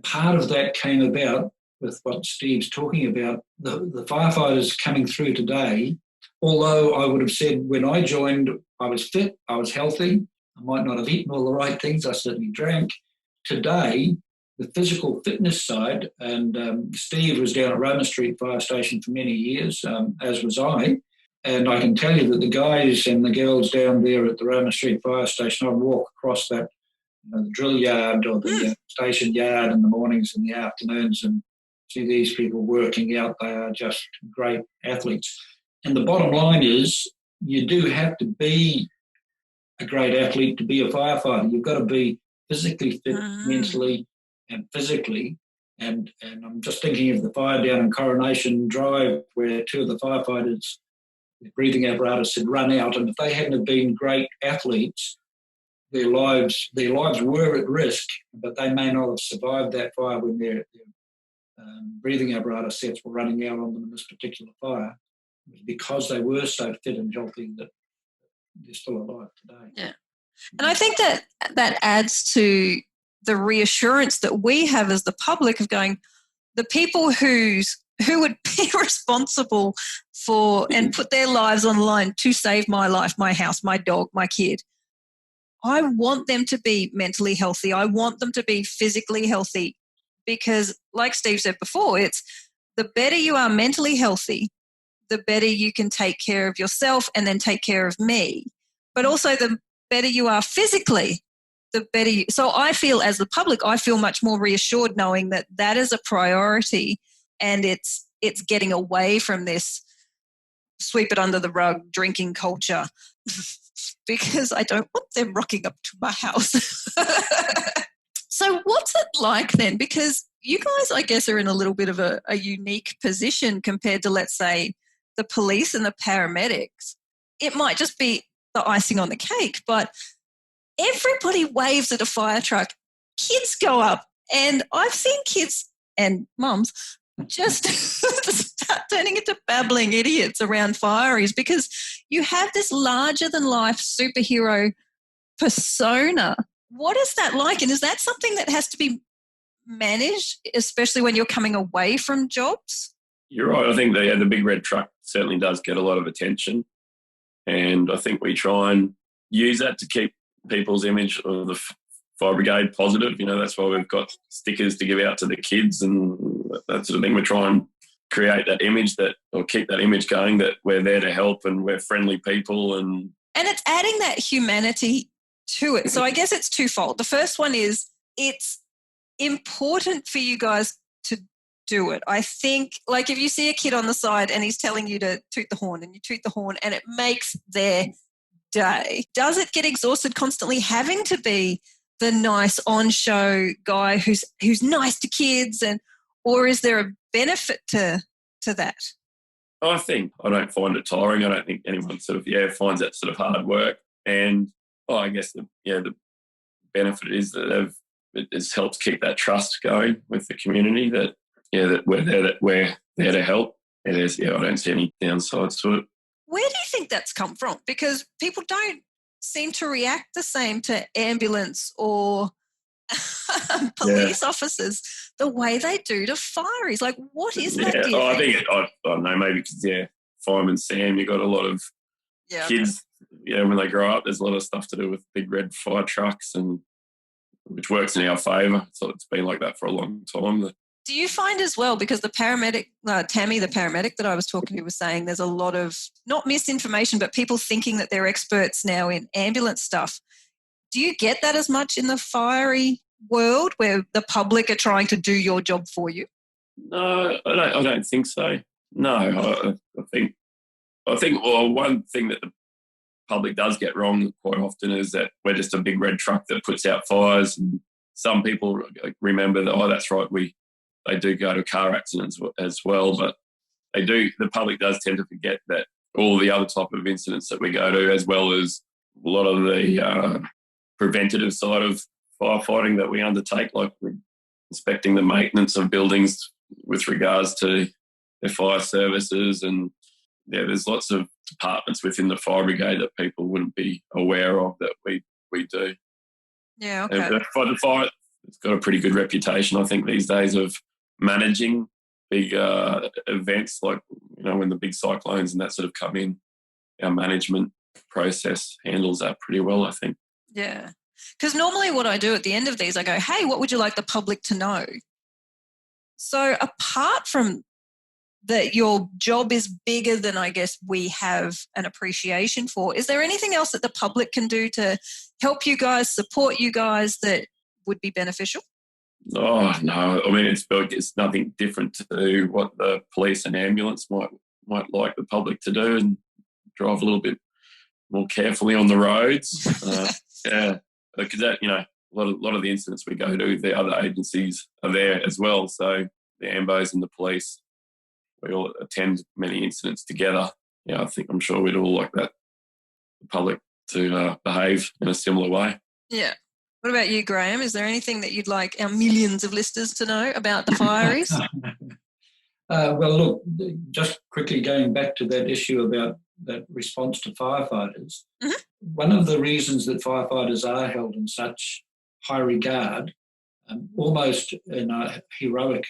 part of that came about with what Steve's talking about, the firefighters coming through today. Although I would have said when I joined, I was fit, I was healthy, I might not have eaten all the right things, I certainly drank. Today, the physical fitness side, and Steve was down at Roma Street Fire Station for many years, as was I, and I can tell you that the guys and the girls down there at the Roma Street Fire Station, I'd walk across that, the drill yard or the station yard in the mornings and the afternoons and see these people working out. They are just great athletes. And the bottom line is you do have to be a great athlete to be a firefighter. You've got to be physically fit, mentally and physically. And I'm just thinking of the fire down in Coronation Drive where two of the firefighters, the breathing apparatus had run out, and if they hadn't have been great athletes, their lives were at risk, but they may not have survived that fire when their breathing apparatus sets were running out on them in this particular fire. It was because they were so fit and healthy that they're still alive today. Yeah. And I think that adds to the reassurance that we have as the public of going, the people who would be responsible for and put their lives on the line to save my life, my house, my dog, my kid. I want them to be mentally healthy. I want them to be physically healthy because, like Steve said before, it's the better you are mentally healthy, the better you can take care of yourself and then take care of me. But also the better you are physically, the better you. So I feel as the public, I feel much more reassured knowing that that is a priority and it's getting away from this sweep it under the rug drinking culture because I don't want them rocking up to my house. So what's it like then? Because you guys, I guess, are in a little bit of a unique position compared to, let's say, the police and the paramedics. It might just be the icing on the cake, but everybody waves at a fire truck. Kids go up, and I've seen kids and mums just start turning into babbling idiots around fireys because you have this larger-than-life superhero persona. What is that like? And is that something that has to be managed, especially when you're coming away from jobs? You're right. I think the big red truck certainly does get a lot of attention. And I think we try and use that to keep people's image of the fire brigade positive. You know, that's why we've got stickers to give out to the kids and that sort of thing. We try and create that image or keep that image going that we're there to help and we're friendly people. And it's adding that humanity to it. So I guess it's twofold. The first one is it's important for you guys to do it. I think, like, if you see a kid on the side and he's telling you to toot the horn and you toot the horn and it makes their day, does it get exhausted constantly having to be the nice on-show guy who's nice to kids, or is there a benefit to that? I think I don't find it tiring. I don't think anyone finds that sort of hard work. And I guess the benefit is that it helps keep that trust going with the community that we're there to help. I don't see any downsides to it. Where do you think that's come from? Because people don't seem to react the same to ambulance or police officers the way they do to fireys. Like, what is that? I don't know, maybe because, Fireman Sam, you got a lot of kids, when they grow up, there's a lot of stuff to do with big red fire trucks, and which works in our favour. So it's been like that for a long time. Do you find as well, because the paramedic, Tammy, the paramedic that I was talking to, was saying there's a lot of, not misinformation, but people thinking that they're experts now in ambulance stuff. Do you get that as much in the fiery world where the public are trying to do your job for you? No, I don't think so. No, I think one thing that the public does get wrong quite often is that we're just a big red truck that puts out fires, and some people remember that, that's right, they do go to car accidents as well, but the public does tend to forget that all the other type of incidents that we go to, as well as a lot of the preventative side of firefighting that we undertake, like inspecting the maintenance of buildings with regards to their fire services. And there's lots of departments within the fire brigade that people wouldn't be aware of that we do. Yeah, okay. And for the fire, it's got a pretty good reputation, I think, these days of managing big events, like, when the big cyclones and that sort of come in. Our management process handles that pretty well, I think. Yeah. Because normally what I do at the end of these, I go, hey, what would you like the public to know? So apart from that your job is bigger than, I guess, we have an appreciation for, is there anything else that the public can do to help you guys, support you guys, that would be beneficial? Oh, no. I mean, it's nothing different to what the police and ambulance might like the public to do, and drive a little bit more carefully on the roads. Yeah, because that, a lot of the incidents we go to, the other agencies are there as well. So the AMBOs and the police, we all attend many incidents together. Yeah, I'm sure we'd all like that, the public to behave in a similar way. Yeah. What about you, Graeme? Is there anything that you'd like our millions of listeners to know about the fireys? Well, look, just quickly going back to that issue about that response to firefighters, one of the reasons that firefighters are held in such high regard, almost in a heroic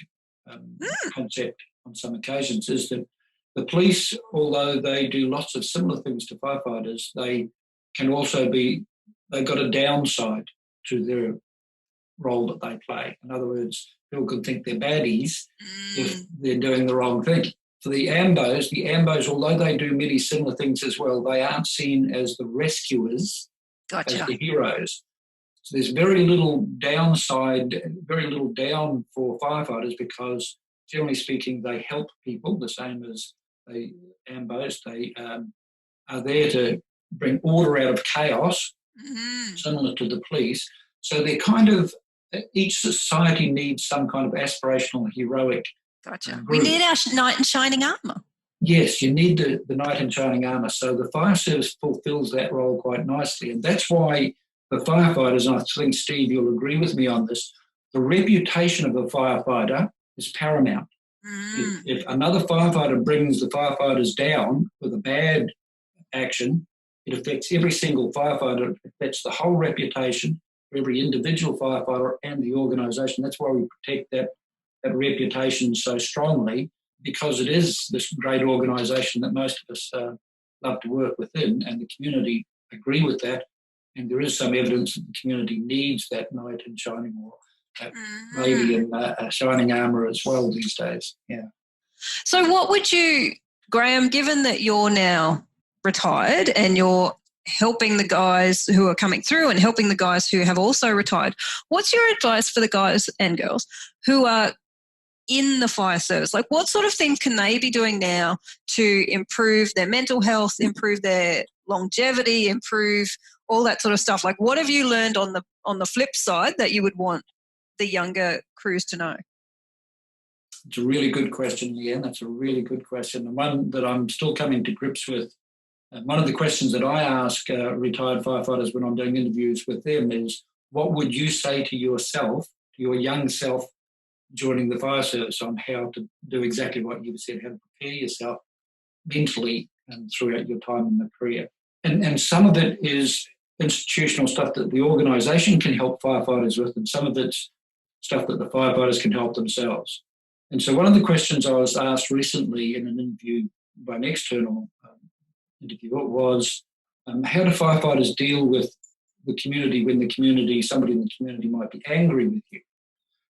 concept on some occasions, is that the police, although they do lots of similar things to firefighters, they can also they've got a downside to their role that they play. In other words, people could think they're baddies if they're doing the wrong thing. For the AMBOs, although they do many similar things as well, they aren't seen as the rescuers, as the heroes. So there's very little downside, very little down for firefighters because, generally speaking, they help people, the same as the AMBOs. They are there to bring order out of chaos, similar to the police. So they're kind of, each society needs some kind of aspirational, heroic Gotcha. group. We need our knight in shining armour. Yes, you need the knight in shining armour. So the fire service fulfills that role quite nicely. And that's why the firefighters, and I think, Steve, you'll agree with me on this, the reputation of a firefighter is paramount. If another firefighter brings the firefighters down with a bad action, it affects every single firefighter. It affects the whole reputation for every individual firefighter and the organisation. That's why we protect that reputation so strongly, because it is this great organisation that most of us love to work within, and the community agree with that. And there is some evidence that the community needs that knight in shining armour, that lady in shining armour as well these days. Yeah. So what would you, Graeme, given that you're now retired and you're helping the guys who are coming through and helping the guys who have also retired, what's your advice for the guys and girls who are in the fire service? Like, what sort of things can they be doing now to improve their mental health, improve their longevity, improve all that sort of stuff? Like, what have you learned on the flip side that you would want the younger crews to know? It's a really good question, Leanne. That's a really good question, and one that I'm still coming to grips with. One of the questions that I ask retired firefighters when I'm doing interviews with them is, what would you say to yourself, to your young self, joining the fire service, on how to do exactly what you said, how to prepare yourself mentally and throughout your time in the career? And some of it is institutional stuff that the organisation can help firefighters with, and some of it's stuff that the firefighters can help themselves. And so one of the questions I was asked recently in an interview by an external interviewer was, how do firefighters deal with the community when somebody in the community might be angry with you?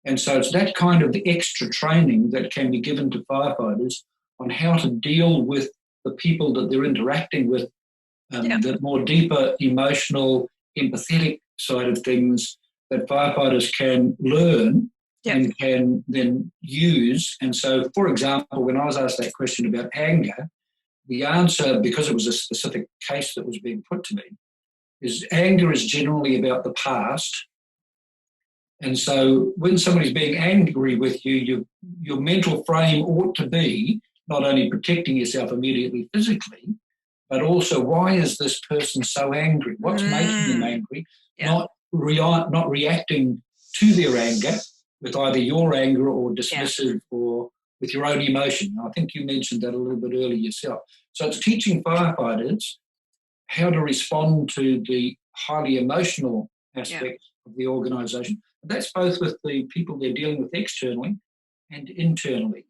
And so it's that kind of the extra training that can be given to firefighters on how to deal with the people that they're interacting with, the more deeper emotional, empathetic side of things that firefighters can learn and can then use. And so, for example, when I was asked that question about anger, the answer, because it was a specific case that was being put to me, is anger is generally about the past. And so when somebody's being angry with you, your mental frame ought to be not only protecting yourself immediately physically, but also, why is this person so angry? What's making them angry? Not reacting to their anger with either your anger or dismissive or with your own emotion. I think you mentioned that a little bit earlier yourself. So it's teaching firefighters how to respond to the highly emotional aspects of the organisation. That's both with the people they're dealing with externally and internally.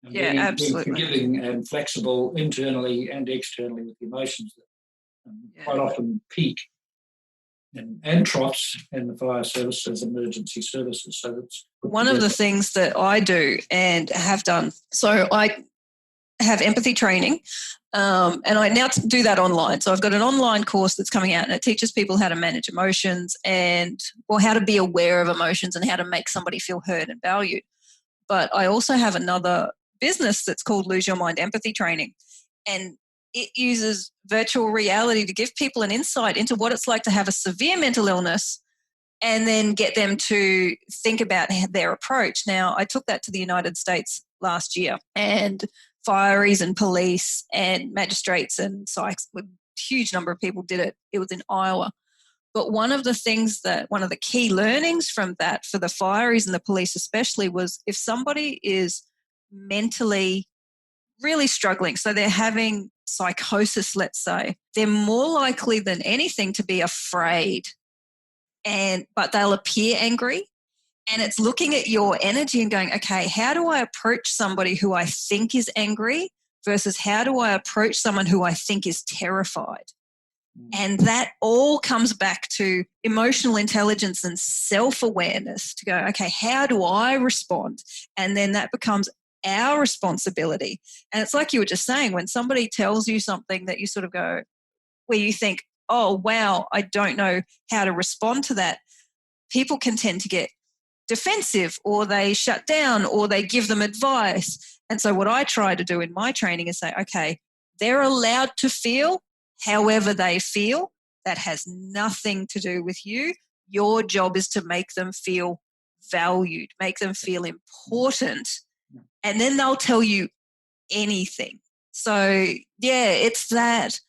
Absolutely. Being forgiving and flexible internally and externally with the emotions that quite often peak and troughs in the fire service as emergency services. So that's one of the things that I do and have done. So I have empathy training, and I now do that online. So I've got an online course that's coming out, and it teaches people how to manage emotions and how to be aware of emotions and how to make somebody feel heard and valued. But I also have another business that's called Lose Your Mind Empathy Training. And it uses virtual reality to give people an insight into what it's like to have a severe mental illness and then get them to think about their approach. Now, I took that to the United States last year, and fireys and police and magistrates and psychs, a huge number of people did it. It was in Iowa. But one of the key learnings from that for the fireys and the police especially was if somebody is mentally really struggling, so they're having psychosis, let's say, they're more likely than anything to be afraid, but they'll appear angry. And it's looking at your energy and going, okay, how do I approach somebody who I think is angry versus how do I approach someone who I think is terrified? And that all comes back to emotional intelligence and self-awareness to go, okay, how do I respond? And then that becomes our responsibility. And it's like you were just saying, when somebody tells you something that you sort of go, where you think, oh, wow, I don't know how to respond to that, people can tend to get defensive or they shut down or they give them advice. And so what I try to do in my training is say, okay, they're allowed to feel however they feel. That has nothing to do with you. Your job is to make them feel valued, make them feel important, and then they'll tell you anything. So, yeah, it's that.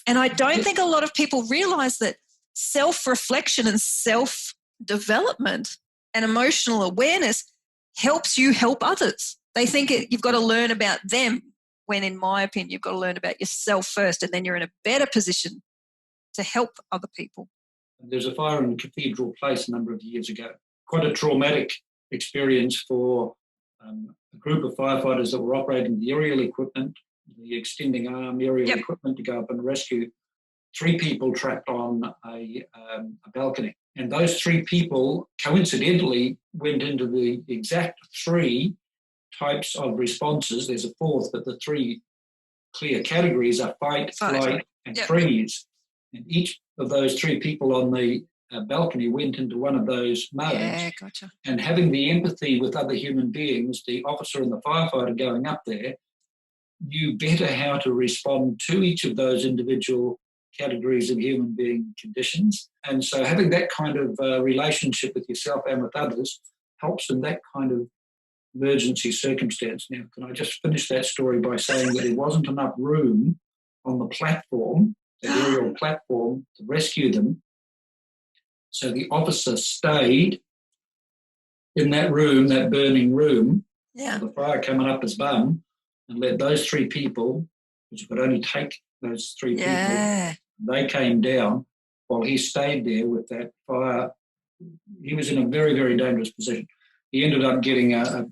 And I don't think a lot of people realize that self-reflection and self-development and emotional awareness helps you help others. They think you've got to learn about them, when in my opinion, you've got to learn about yourself first, and then you're in a better position to help other people. There's a fire in Cathedral Place a number of years ago. Quite a traumatic experience for a group of firefighters that were operating the aerial equipment, the extending arm aerial equipment to go up and rescue 3 people trapped on a balcony. And those 3 people coincidentally went into the exact 3 types of responses. There's a 4th, but the 3 clear categories are fight, flight, and freeze. And each of those 3 people on the balcony went into one of those modes. Yeah, gotcha. And having the empathy with other human beings, the officer and the firefighter going up there knew better how to respond to each of those individual categories of human being conditions. And so having that kind of relationship with yourself and with others helps in that kind of emergency circumstance. Now, can I just finish that story by saying that there wasn't enough room on the platform, the aerial platform, to rescue them. So the officer stayed in that room, that burning room, the fire coming up his bum, and let those 3 people, which could only take those 3 people, they came down while he stayed there with that fire. He was in a very, very dangerous position. He ended up getting a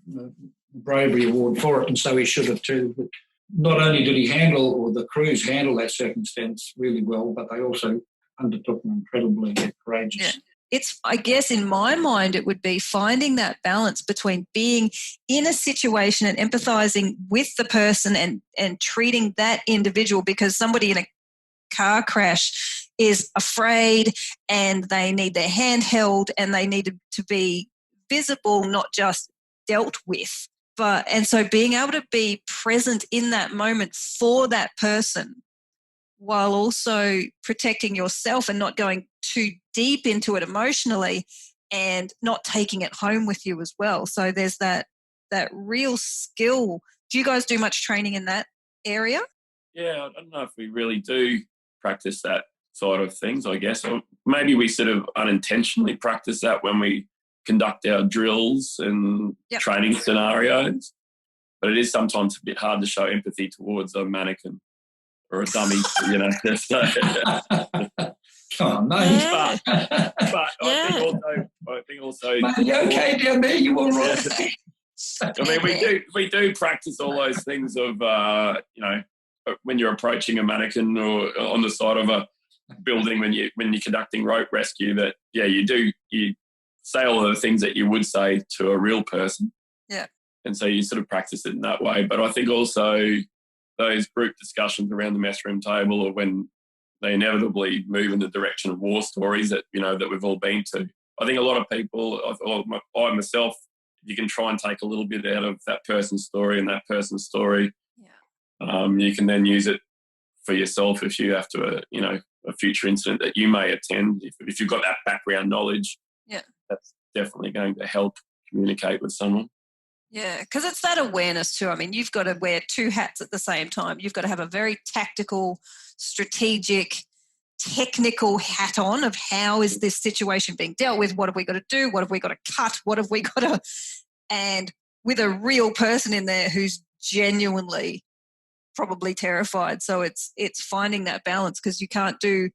bravery award for it, and so he should have too. But not only did he or the crews handle that circumstance really well, but they also undertook an incredibly courageous. Yeah. It's, I guess, in my mind, it would be finding that balance between being in a situation and empathizing with the person and treating that individual, because somebody in a car crash is afraid and they need their hand held and they need to be visible, not just dealt with. And so being able to be present in that moment for that person while also protecting yourself and not going too deep into it emotionally and not taking it home with you as well. So there's that real skill. Do you guys do much training in that area? Yeah, I don't know if we really do practice that side of things, I guess. Or maybe we sort of unintentionally practice that when we conduct our drills and training scenarios. But it is sometimes a bit hard to show empathy towards a mannequin or a dummy, you know. Oh, mate. But I think also. Mate, you okay down there? You all right? I mean, we do practice all those things of, you know, when you're approaching a mannequin or on the side of a building when you're conducting rope rescue, that you say all of the things that you would say to a real person. Yeah. And so you sort of practice it in that way. But I think also those group discussions around the mess room table, or when they inevitably move in the direction of war stories that, you know, that we've all been to. I think a lot of people, I myself, you can try and take a little bit out of that person's story and that person's story. Yeah. You can then use it for yourself if you have to, a future incident that you may attend. If you've got that background knowledge, that's definitely going to help communicate with someone. Yeah, because it's that awareness too. I mean, you've got to wear two hats at the same time. You've got to have a very tactical, strategic, technical hat on of how is this situation being dealt with? What have we got to do? What have we got to cut? What have we got to... And with a real person in there who's genuinely probably terrified. So it's finding that balance, because you can't do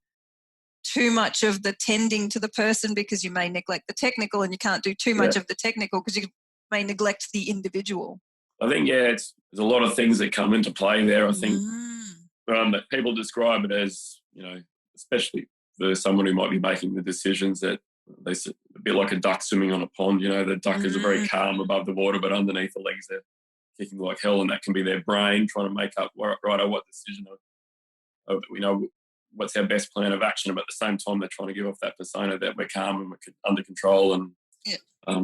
too much of the tending to the person because you may neglect the technical, and you can't do too much of the technical because you may neglect the individual. I think, there's a lot of things that come into play there. I think people describe it as, especially for someone who might be making the decisions, that they a bit like a duck swimming on a pond. The duck is very calm above the water, but underneath the legs they're kicking like hell, and that can be their brain trying to make up what decision of what's our best plan of action. But at the same time, they're trying to give off that persona that we're calm and we're under control and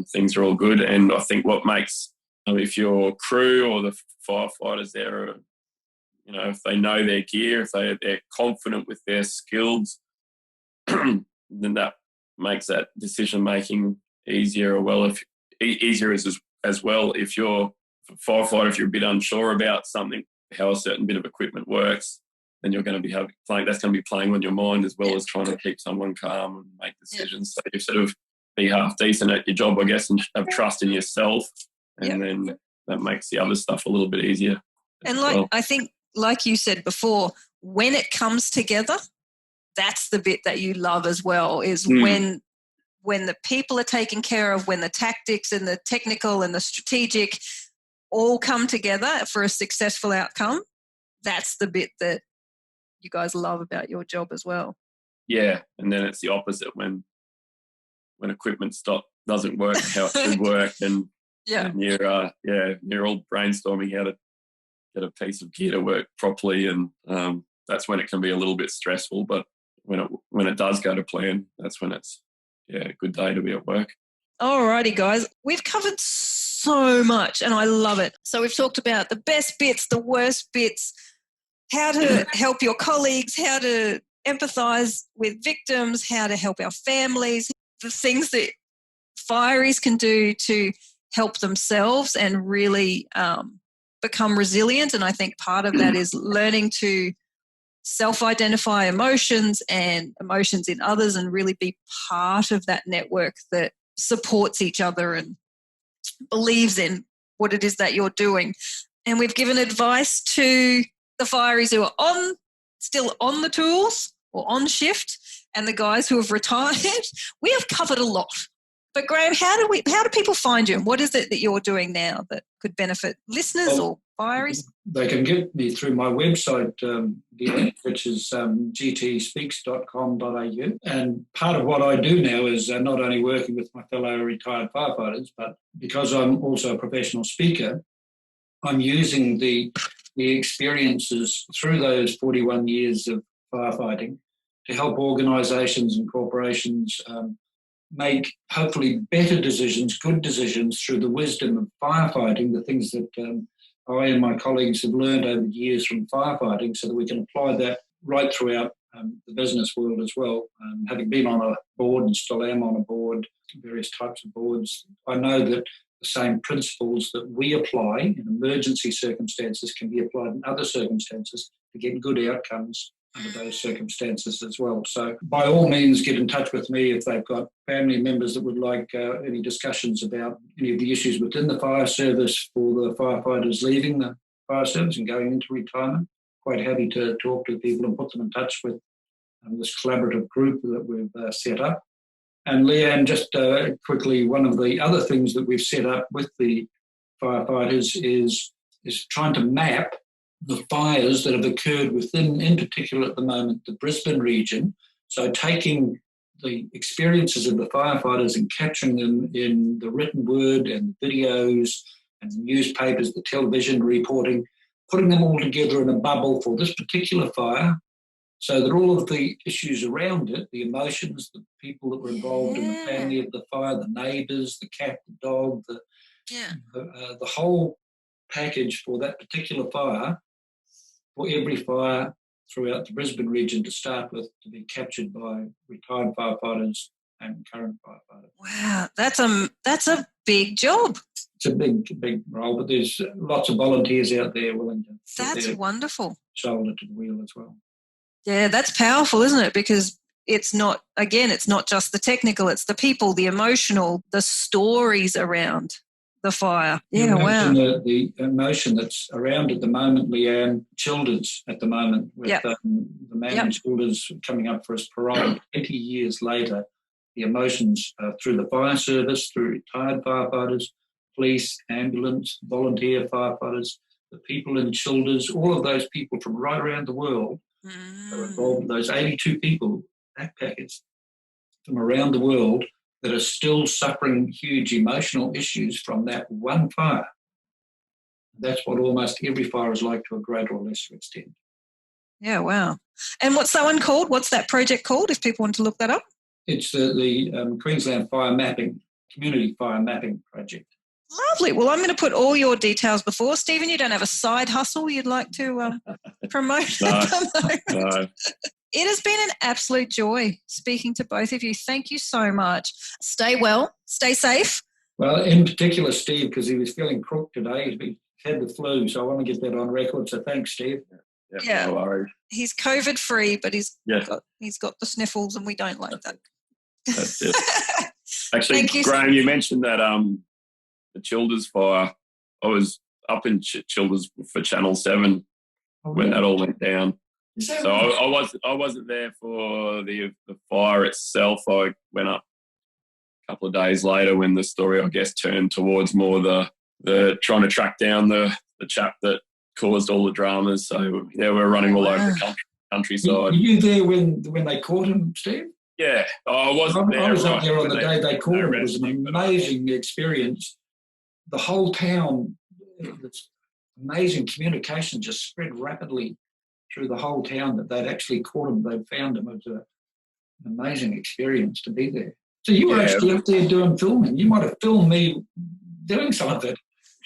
things are all good. And I think what makes, if your crew or the firefighters there are, if they know their gear, if they're confident with their skills, then that makes that decision making easier. Easier as well if you're a firefighter, if you're a bit unsure about something, how a certain bit of equipment works, then you're going to be that's going to be playing on your mind, as well as trying to keep someone calm and make decisions. So you sort of be half decent at your job, I guess, and have trust in yourself, and then that makes the other stuff a little bit easier. And I think, like you said before, when it comes together, that's the bit that you love as well, is when the people are taken care of, when the tactics and the technical and the strategic all come together for a successful outcome. That's the bit that you guys love about your job as well. Yeah, and then it's the opposite when equipment doesn't work how it should work, and you're all brainstorming how to get a piece of gear to work properly, and that's when it can be a little bit stressful. But when it does go to plan, that's when it's a good day to be at work. Alrighty, guys, we've covered so much and I love it. So we've talked about the best bits, the worst bits, how to help your colleagues, how to empathise with victims, how to help our families, the things that fireys can do to help themselves and really become resilient. And I think part of that is learning to self-identify emotions and emotions in others, and really be part of that network that supports each other and believes in what it is that you're doing. And we've given advice to the fireys who are still on the tools or on shift, and the guys who have retired. We have covered a lot. But Graeme, how do people find you, and what is it that you're doing now that could benefit listeners or fireys? They can get me through my website, which is gtspeaks.com.au. And part of what I do now is not only working with my fellow retired firefighters, but because I'm also a professional speaker, I'm using the experiences through those 41 years of firefighting to help organisations and corporations make hopefully better decisions, good decisions through the wisdom of firefighting, the things that I and my colleagues have learned over the years from firefighting, so that we can apply that right throughout the business world as well. Having been on a board and still am on a board, various types of boards, I know that the same principles that we apply in emergency circumstances can be applied in other circumstances to get good outcomes under those circumstances as well. So by all means, get in touch with me if they've got family members that would like any discussions about any of the issues within the fire service for the firefighters leaving the fire service and going into retirement. Quite happy to talk to people and put them in touch with this collaborative group that we've set up. And Leanne, just quickly, one of the other things that we've set up with the firefighters is trying to map the fires that have occurred within, in particular at the moment, the Brisbane region. So taking the experiences of the firefighters and capturing them in the written word and the videos and the newspapers, the television reporting, putting them all together in a bubble for this particular fire, so that all of the issues around it, the emotions, the people that were involved in the family of the fire, the neighbours, the cat, the dog, the whole package for that particular fire, for every fire throughout the Brisbane region to start with, to be captured by retired firefighters and current firefighters. Wow, that's a big job. It's a big role, but there's lots of volunteers out there willing to That's wonderful. Shoulder to the wheel as well. Yeah, that's powerful, isn't it? Because it's not just the technical, it's the people, the emotional, the stories around the fire. Yeah, wow. The emotion that's around at the moment, Leanne, Childers at the moment, with the man in Childers coming up for his parole 20 years later, the emotions through the fire service, through retired firefighters, police, ambulance, volunteer firefighters, the people in Childers, all of those people from right around the world are involved, those 82 people, backpackers from around the world that are still suffering huge emotional issues from that one fire. That's what almost every fire is like, to a greater or lesser extent. Yeah, wow. And what's that one called? What's that project called, if people want to look that up? It's the Queensland Fire Mapping, Community Fire Mapping Project. Lovely. Well, I'm going to put all your details before. Stephen, you don't have a side hustle you'd like to promote? No. It has been an absolute joy speaking to both of you. Thank you so much. Stay well. Stay safe. Well, in particular, Steve, because he was feeling crook today. He's had the flu, so I want to get that on record. So thanks, Steve. Yeah. No worries. He's COVID-free, but he's got the sniffles, and we don't like that. That's it. Actually, Graeme, you mentioned that the Childers fire. I was up in Childers for Channel 7 when that all went down. So I wasn't there for the fire itself. I went up a couple of days later when the story, I guess, turned towards more the trying to track down the chap that caused all the dramas. So we're running all over the countryside. Were you there when they caught him, Steve? Yeah, I wasn't there. I was up there on the day they caught him. It was an amazing experience. The whole town, this amazing communication just spread rapidly through the whole town that they'd actually caught him, they'd found him. It was an amazing experience to be there. So you were actually up there doing filming. You might have filmed me doing some of it.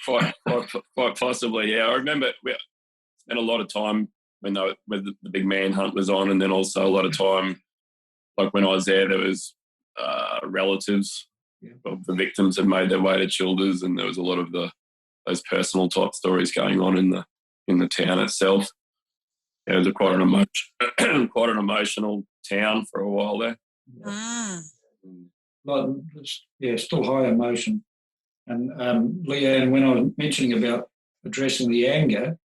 Quite possibly, yeah. I remember we spent a lot of time when the big manhunt was on, and then also a lot of time, like when I was there was relatives of the victims had made their way to Childers, and there was a lot of those personal type stories going on in the town itself. It was quite an emotional town for a while there. Still high emotion. And Leanne, when I was mentioning about addressing the anger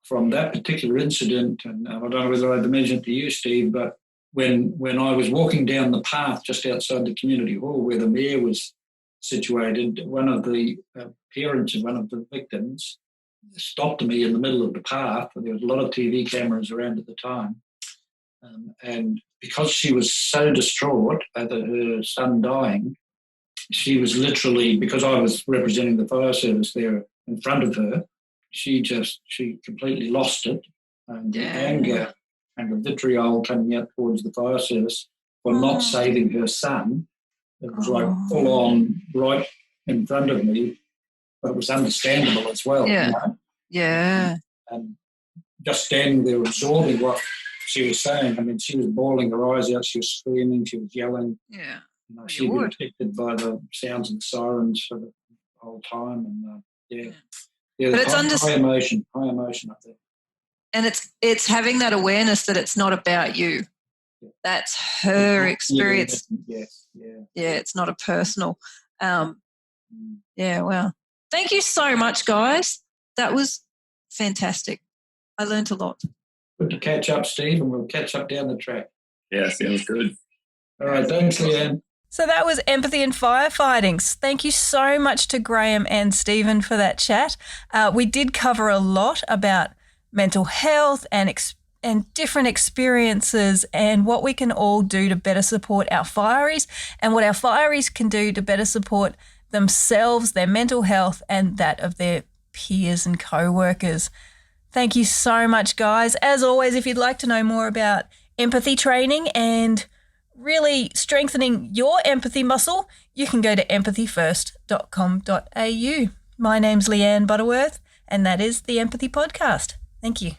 from that particular incident, and I don't know whether I mentioned it to you, Steve, but when I was walking down the path just outside the community hall where the mayor was situated, one of the parents of one of the victims stopped me in the middle of the path. There was a lot of TV cameras around at the time. And because she was so distraught at her son dying, she was literally, because I was representing the fire service there in front of her, she completely lost it. And the anger and the vitriol coming out towards the fire service for not saving her son, it was like full on right in front of me, but it was understandable as well. Yeah. You know? Yeah. And just standing there absorbing what she was saying. I mean, she was bawling her eyes out, she was screaming, she was yelling. Yeah. You know, she'd been affected by the sounds of the sirens for the whole time. And but it's high emotion up there. And it's having that awareness that it's not about you. Yeah. That's her experience. Yeah, it's not a personal. Wow. Thank you so much, guys. That was fantastic. I learned a lot. Good to catch up, Steve, and we'll catch up down the track. Yeah, sounds good. All right, thanks, Leanne. So that was Empathy in Firefighting. Thank you so much to Graeme and Stephen for that chat. We did cover a lot about mental health and different experiences and what we can all do to better support our fireys and what our fireys can do to better support themselves, their mental health, and that of their peers and co-workers. Thank you so much, guys. As always, if you'd like to know more about empathy training and really strengthening your empathy muscle, you can go to empathyfirst.com.au. My name's Leanne Butterworth, and that is the Empathy Podcast. Thank you.